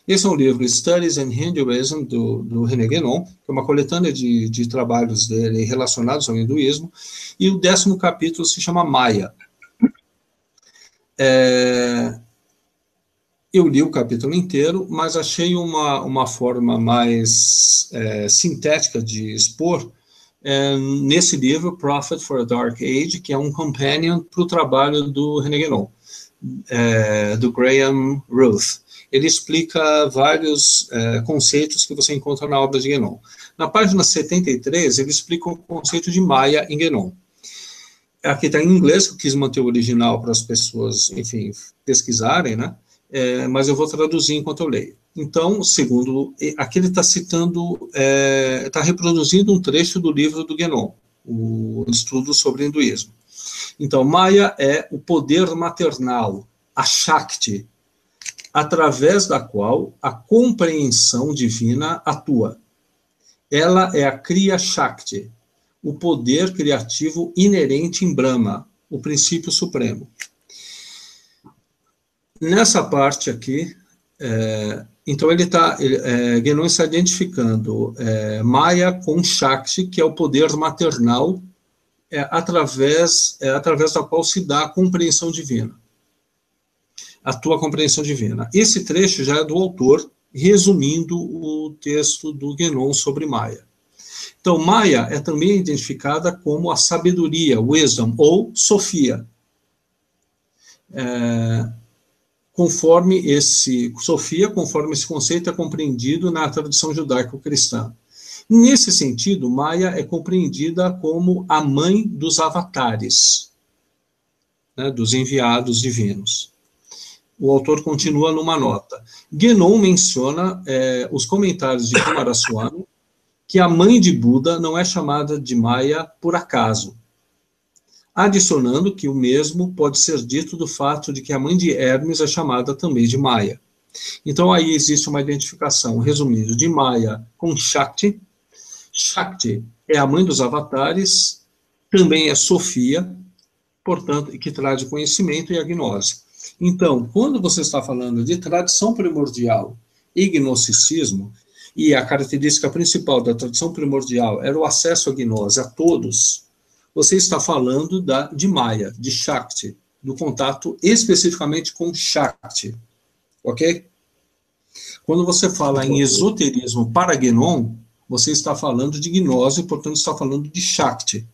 Esse é um livro, Studies in Hinduism, do René Guénon, que é uma coletânea de trabalhos dele relacionados ao hinduísmo, e o 10º capítulo se chama Maya. Eu li o capítulo inteiro, mas achei uma forma mais sintética de expor nesse livro, Prophet for a Dark Age, que é um companion para o trabalho do René Guénon, do Graham Ruth. Ele explica vários conceitos que você encontra na obra de Guénon. Na página 73, ele explica o conceito de Maya em Guénon. Aqui está em inglês, que eu quis manter o original para as pessoas, enfim, pesquisarem, né? Mas eu vou traduzir enquanto eu leio. Então, segundo, aqui ele está citando, está reproduzindo um trecho do livro do Guénon, o estudo sobre hinduísmo. Então, Maya é o poder maternal, a Shakti, através da qual a compreensão divina atua. Ela é a Kriya Shakti, o poder criativo inerente em Brahma, o princípio supremo. Nessa parte aqui, então Guénon está identificando Maya com Shakti, que é o poder maternal, através da qual se dá a compreensão divina. Atua a compreensão divina. Esse trecho já é do autor, resumindo o texto do Guénon sobre Maya. Então, Maya é também identificada como a sabedoria, wisdom, ou Sofia. Conforme esse conceito é compreendido na tradição judaico-cristã. Nesse sentido, Maya é compreendida como a mãe dos avatares, né, dos enviados divinos. O autor continua numa nota. Guénon menciona os comentários de Kumaraswamy, que a mãe de Buda não é chamada de Maya por acaso, adicionando que o mesmo pode ser dito do fato de que a mãe de Hermes é chamada também de Maya. Então, aí existe uma identificação, resumindo, de Maya com Shakti. Shakti é a mãe dos avatares, também é Sofia, portanto, que traz o conhecimento e a gnose. Então, quando você está falando de tradição primordial e gnosticismo, e a característica principal da tradição primordial era o acesso à gnose a todos, você está falando de Maya, de Shakti, do contato especificamente com Shakti, ok? Quando você fala em esoterismo para Guénon, você está falando de gnose, portanto está falando de Shakti.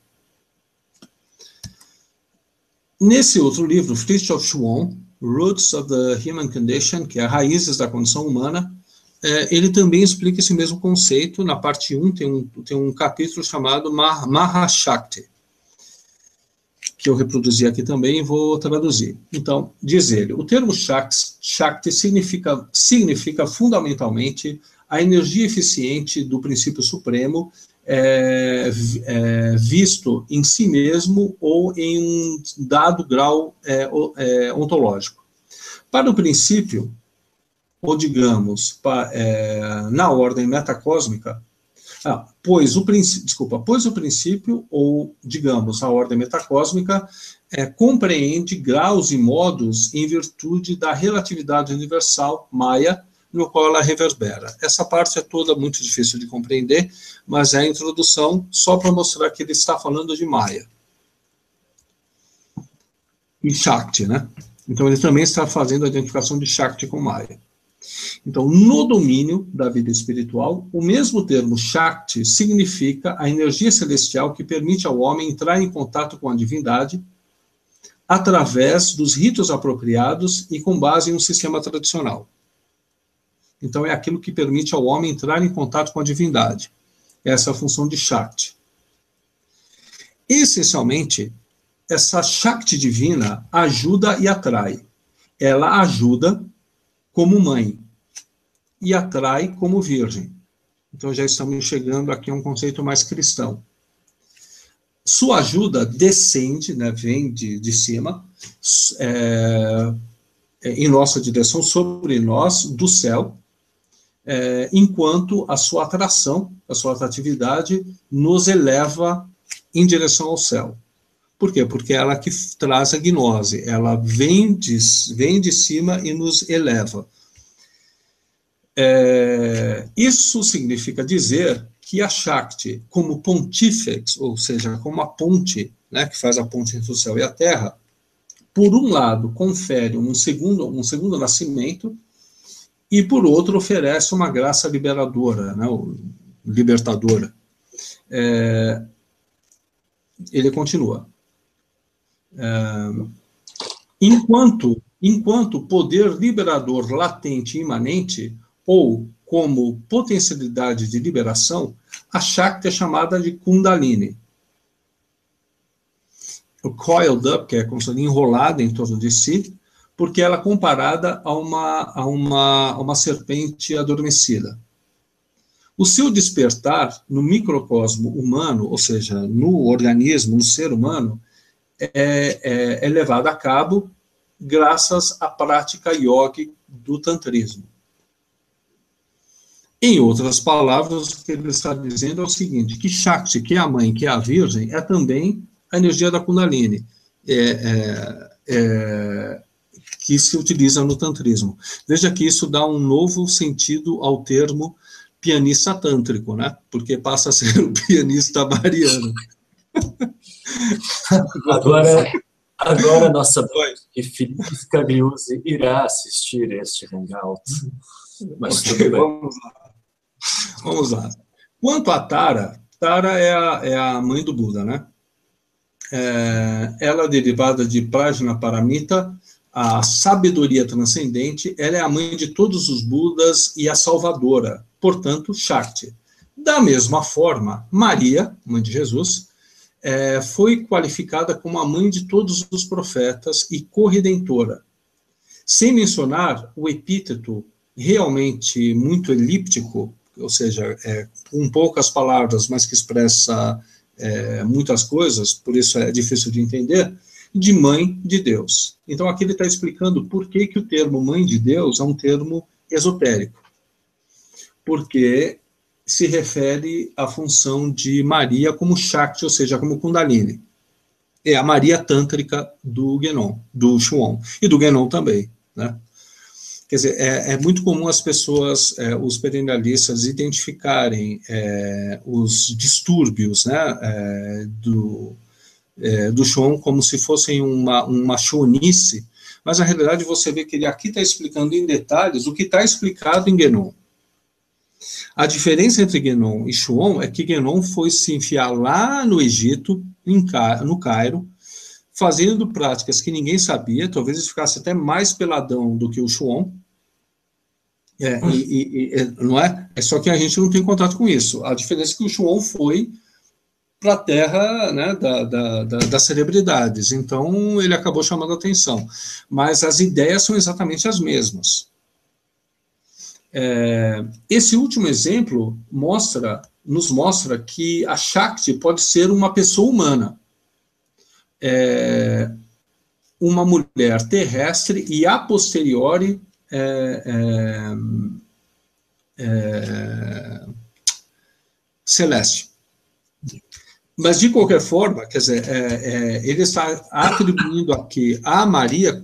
Nesse outro livro, Fritjof Schuon, Roots of the Human Condition, que é Raízes da Condição Humana, ele também explica esse mesmo conceito. Na parte 1 tem um capítulo chamado Mahashakti, que eu reproduzi aqui também e vou traduzir. Então, diz ele, o termo Shakti significa fundamentalmente a energia eficiente do princípio supremo, visto em si mesmo ou em um dado grau ontológico. Para o princípio, ou digamos, na ordem metacósmica, pois o princípio, ou digamos, a ordem metacósmica, compreende graus e modos em virtude da relatividade universal, Maya, no qual ela reverbera. Essa parte é toda muito difícil de compreender, mas é a introdução só para mostrar que ele está falando de Maya. E Shakti, né? Então ele também está fazendo a identificação de Shakti com Maya. Então, no domínio da vida espiritual, o mesmo termo Shakti significa a energia celestial que permite ao homem entrar em contato com a divindade através dos ritos apropriados e com base em um sistema tradicional. Então, é aquilo que permite ao homem entrar em contato com a divindade. Essa é a função de Shakti. Essencialmente, essa Shakti divina ajuda e atrai. Ela ajuda como mãe e atrai como virgem. Então, já estamos chegando aqui a um conceito mais cristão. Sua ajuda descende, né, vem de cima, em nossa direção, sobre nós, do céu, enquanto a sua atração, a sua atratividade, nos eleva em direção ao céu. Por quê? Porque ela que traz a gnose, ela vem de cima e nos eleva. Isso significa dizer que a Shakti, como pontífex, ou seja, como a ponte, né, que faz a ponte entre o céu e a terra, por um lado, confere um segundo nascimento, e por outro, oferece uma graça liberadora, né, libertadora. Ele continua. Enquanto poder liberador latente e imanente, ou como potencialidade de liberação, a Shakti é chamada de Kundalini. O coiled up, que é como se fosse enrolada em torno de si, porque ela é comparada a uma serpente adormecida. O seu despertar no microcosmo humano, ou seja, no organismo, no ser humano, é levado a cabo graças à prática yogi do tantrismo. Em outras palavras, o que ele está dizendo é o seguinte, que Shakti, que é a mãe, que é a virgem, é também a energia da Kundalini, que se utiliza no tantrismo. Veja que isso dá um novo sentido ao termo pianista tântrico, né? Porque passa a ser o pianista mariano. Agora nossa e Felipe Scagliuzzi irá assistir este hangout. Mas tudo bem. Vamos lá. Quanto a Tara é a mãe do Buda, né? Ela é derivada de Prajnaparamita, a sabedoria transcendente, ela é a mãe de todos os Budas e a salvadora, portanto, Shakti. Da mesma forma, Maria, mãe de Jesus, foi qualificada como a mãe de todos os profetas e corredentora, sem mencionar o epíteto realmente muito elíptico, ou seja, com poucas palavras, mas que expressa muitas coisas, por isso é difícil de entender, de mãe de Deus. Então aqui ele está explicando por que o termo mãe de Deus é um termo esotérico. Porque se refere à função de Maria como Shakti, ou seja, como Kundalini. É a Maria tântrica do Guénon, do Schuon, e do Guénon também, né? Quer dizer, é muito comum as pessoas, os perennialistas, identificarem os distúrbios, né, do Schuon como se fossem uma chonice, mas na realidade você vê que ele aqui está explicando em detalhes o que está explicado em Guénon. A diferença entre Guénon e Schuon é que Guénon foi se enfiar lá no Egito, no Cairo, fazendo práticas que ninguém sabia, talvez ele ficasse até mais peladão do que o Chuon, não é? É só que a gente não tem contato com isso. A diferença é que o Chuon foi para a terra, né, das celebridades, então ele acabou chamando a atenção. Mas as ideias são exatamente as mesmas. Esse último exemplo nos mostra que a Shakti pode ser uma pessoa humana, uma mulher terrestre e, a posteriori, celeste. Mas, de qualquer forma, quer dizer, ele está atribuindo aqui a Maria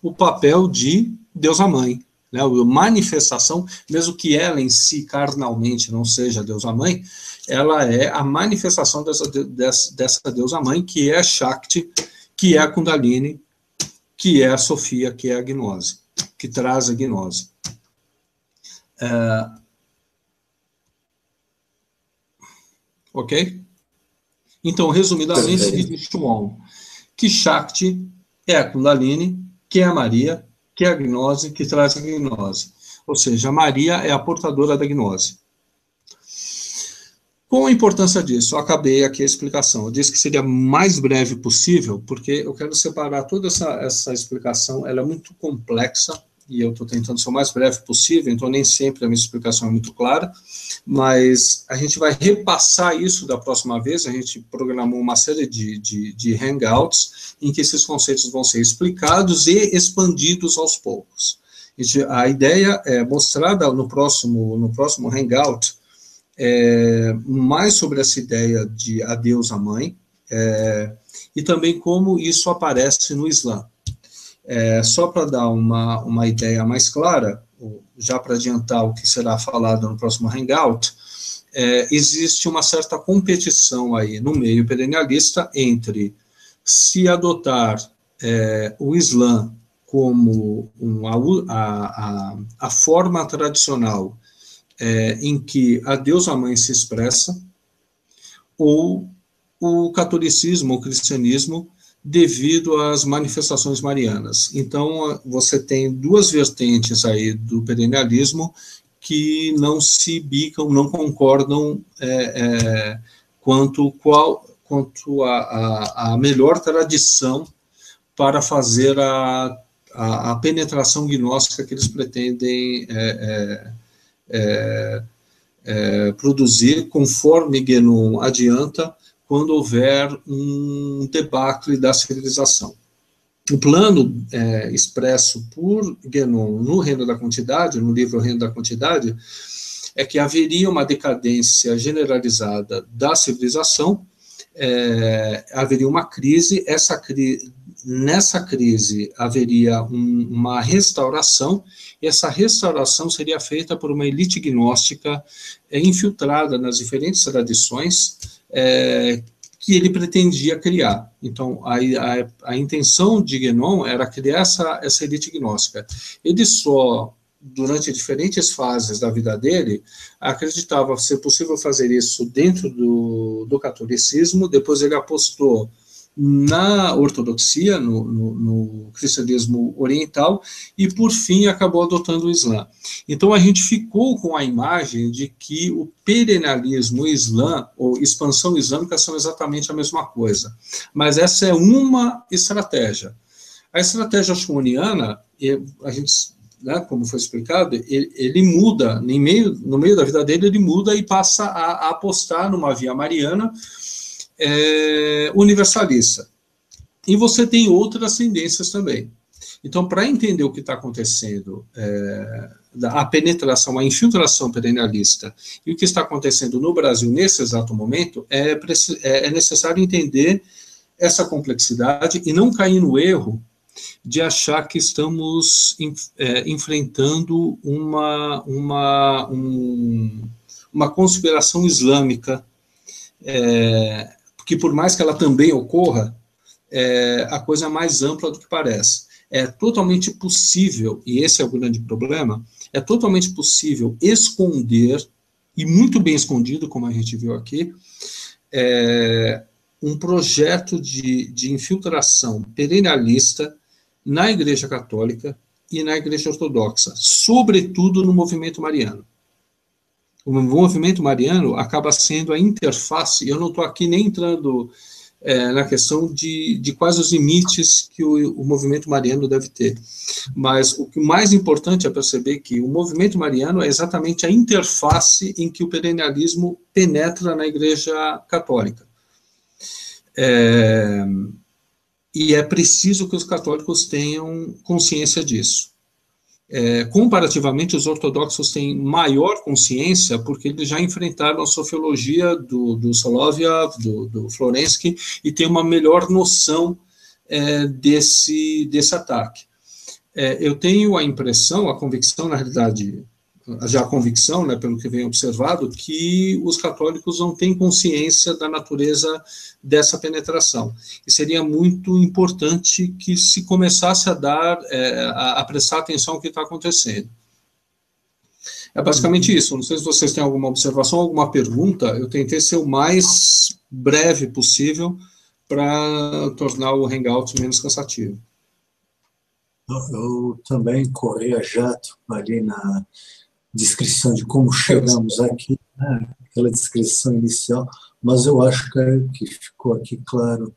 o papel de Deusa Mãe, né, a manifestação, mesmo que ela em si, carnalmente, não seja Deusa Mãe, ela é a manifestação dessa Deusa Mãe, que é a Shakti, que é a Kundalini, que é a Sofia, que é a gnose, que traz a gnose. Ok? Então, resumidamente, diz Chuon que Shakti é a Kundalini, que é a Maria, que é a gnose, que traz a gnose. Ou seja, a Maria é a portadora da gnose. Qual a importância disso? Eu acabei aqui a explicação. Eu disse que seria mais breve possível, porque eu quero separar toda essa explicação, ela é muito complexa, e eu estou tentando ser o mais breve possível, então nem sempre a minha explicação é muito clara, mas a gente vai repassar isso da próxima vez. A gente programou uma série de hangouts em que esses conceitos vão ser explicados e expandidos aos poucos. A ideia é mostrar no próximo hangout mais sobre essa ideia de a deusa mãe, e também como isso aparece no Islã. Só para dar uma ideia mais clara, já para adiantar o que será falado no próximo hangout, existe uma certa competição aí no meio perennialista entre se adotar o Islã como a forma tradicional em que a deusa mãe se expressa, ou o catolicismo, o cristianismo, devido às manifestações marianas. Então, você tem duas vertentes aí do perennialismo que não se bicam, não concordam quanto a melhor tradição para fazer a penetração gnóstica que eles pretendem produzir, conforme Guénon adianta, quando houver um debacle da civilização. O plano expresso por Guénon no Reino da Quantidade, no livro Reino da Quantidade, é que haveria uma decadência generalizada da civilização, haveria uma crise, nessa crise haveria uma restauração, e essa restauração seria feita por uma elite gnóstica infiltrada nas diferentes tradições que ele pretendia criar. Então, a intenção de Guénon era criar essa elite gnóstica. Ele só, durante diferentes fases da vida dele, acreditava ser possível fazer isso dentro do catolicismo. Depois ele apostou na ortodoxia, no cristianismo oriental, e por fim acabou adotando o Islã. Então a gente ficou com a imagem de que o perennialismo e o Islã, ou expansão islâmica, são exatamente a mesma coisa. Mas essa é uma estratégia. A estratégia chuoniana, a gente, né, como foi explicado, ele muda, no meio da vida dele, ele muda e passa a apostar numa via mariana, universalista. E você tem outras tendências também. Então, para entender o que está acontecendo, a penetração, a infiltração perennialista, e o que está acontecendo no Brasil nesse exato momento, é necessário entender essa complexidade e não cair no erro de achar que estamos enfrentando uma conspiração islâmica, porque por mais que ela também ocorra, a coisa é mais ampla do que parece. É totalmente possível, e esse é o grande problema, é totalmente possível esconder, e muito bem escondido, como a gente viu aqui, um projeto de infiltração perennialista na Igreja Católica e na Igreja Ortodoxa, sobretudo no movimento mariano. O movimento mariano acaba sendo a interface, eu não estou aqui nem entrando na questão de quais os limites que o movimento mariano deve ter, mas o que mais importante é perceber que o movimento mariano é exatamente a interface em que o perennialismo penetra na Igreja Católica. E é preciso que os católicos tenham consciência disso. Comparativamente, os ortodoxos têm maior consciência, porque eles já enfrentaram a sofiologia do Soloviev, do Florensky, e têm uma melhor noção desse ataque. Eu tenho a impressão, a convicção, na realidade, já a convicção, né, pelo que vem observado, que os católicos não têm consciência da natureza dessa penetração. E seria muito importante que se começasse a a prestar atenção ao que está acontecendo. É basicamente isso. Não sei se vocês têm alguma observação, alguma pergunta. Eu tentei ser o mais breve possível para tornar o Hangout menos cansativo. Eu também corri a jato ali na descrição de como chegamos aqui, né? Aquela descrição inicial, mas eu acho que ficou aqui claro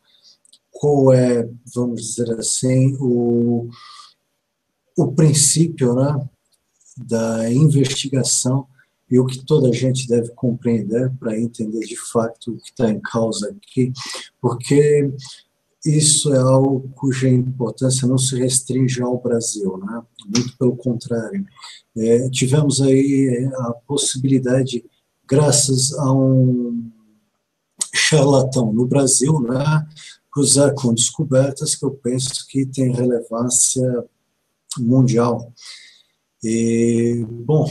qual é, vamos dizer assim, o princípio, né, da investigação e o que toda a gente deve compreender para entender de fato o que está em causa aqui, porque isso é algo cuja importância não se restringe ao Brasil, né? Muito pelo contrário. Tivemos aí a possibilidade, graças a um charlatão no Brasil, né, cruzar com descobertas que eu penso que têm relevância mundial. E, bom,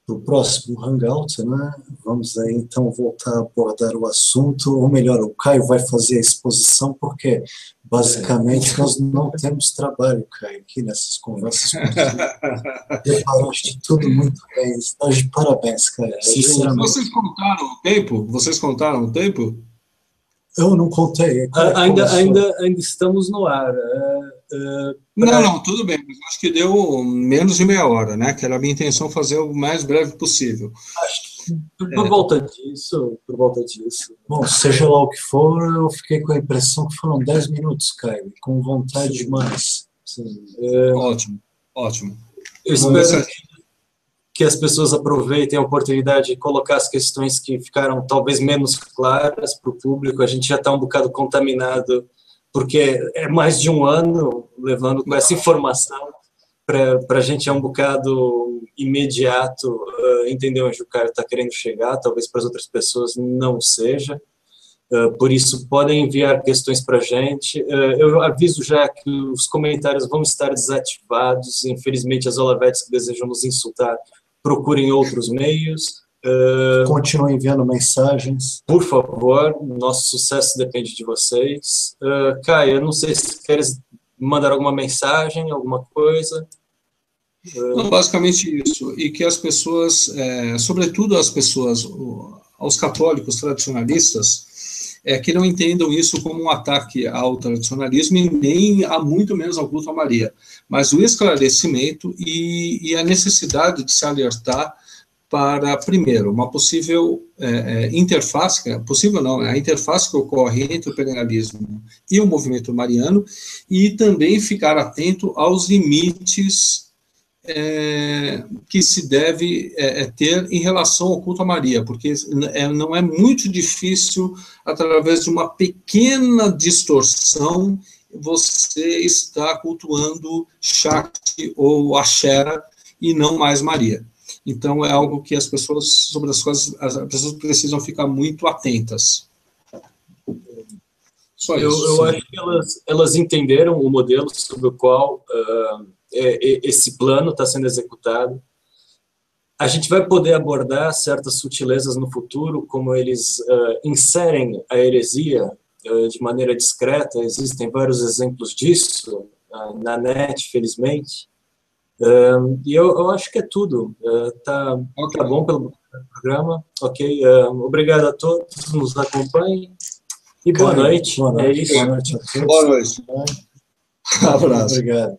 para o próximo Hangout, né, vamos aí então voltar a abordar o assunto, ou melhor, o Caio vai fazer a exposição, porque basicamente nós não temos trabalho, Caio, aqui nessas conversas. Preparaste tudo muito bem, está de parabéns, Caio, sinceramente. Vocês contaram o tempo? Eu não contei. Ainda estamos no ar. Não, tudo bem, mas acho que deu menos de meia hora, né? Que era a minha intenção fazer o mais breve possível. Por volta disso. Bom, seja lá o que for, eu fiquei com a impressão que foram 10 minutos, Caio, com vontade demais. Ótimo. Eu espero que as pessoas aproveitem a oportunidade de colocar as questões que ficaram talvez menos claras para o público. A gente já está um bocado contaminado, porque é mais de um ano levando com essa informação. Para a gente é um bocado imediato entender onde o cara está querendo chegar, talvez para as outras pessoas não seja. Por isso, podem enviar questões para a gente. Eu aviso já que os comentários vão estar desativados. Infelizmente, as Olavetes que desejam nos insultar, procurem outros meios. Continuem enviando mensagens. Por favor, nosso sucesso depende de vocês. Caio, eu não sei se queres mandar alguma mensagem, alguma coisa. Não, basicamente isso. E que as pessoas, sobretudo as pessoas, aos católicos tradicionalistas, que não entendam isso como um ataque ao tradicionalismo e nem a muito menos ao culto a Maria, mas o esclarecimento e a necessidade de se alertar para, primeiro, uma possível interface, a interface que ocorre entre o perennialismo e o movimento mariano, e também ficar atento aos limites que se deve ter em relação ao culto a Maria, porque não é muito difícil, através de uma pequena distorção, você está cultuando Shakti ou Ashera e não mais Maria. Então, é algo que sobre as quais as pessoas precisam ficar muito atentas. Só isso. Eu acho que elas entenderam o modelo sobre o qual esse plano está sendo executado. A gente vai poder abordar certas sutilezas no futuro, como eles inserem a heresia de maneira discreta. Existem vários exemplos disso na net, felizmente. E eu acho que é tudo. Tá bom pelo programa. Ok. Obrigado a todos, nos acompanhem. E boa noite. Boa noite. É isso. Boa noite a todos. Boa noite. Abraço. Obrigado.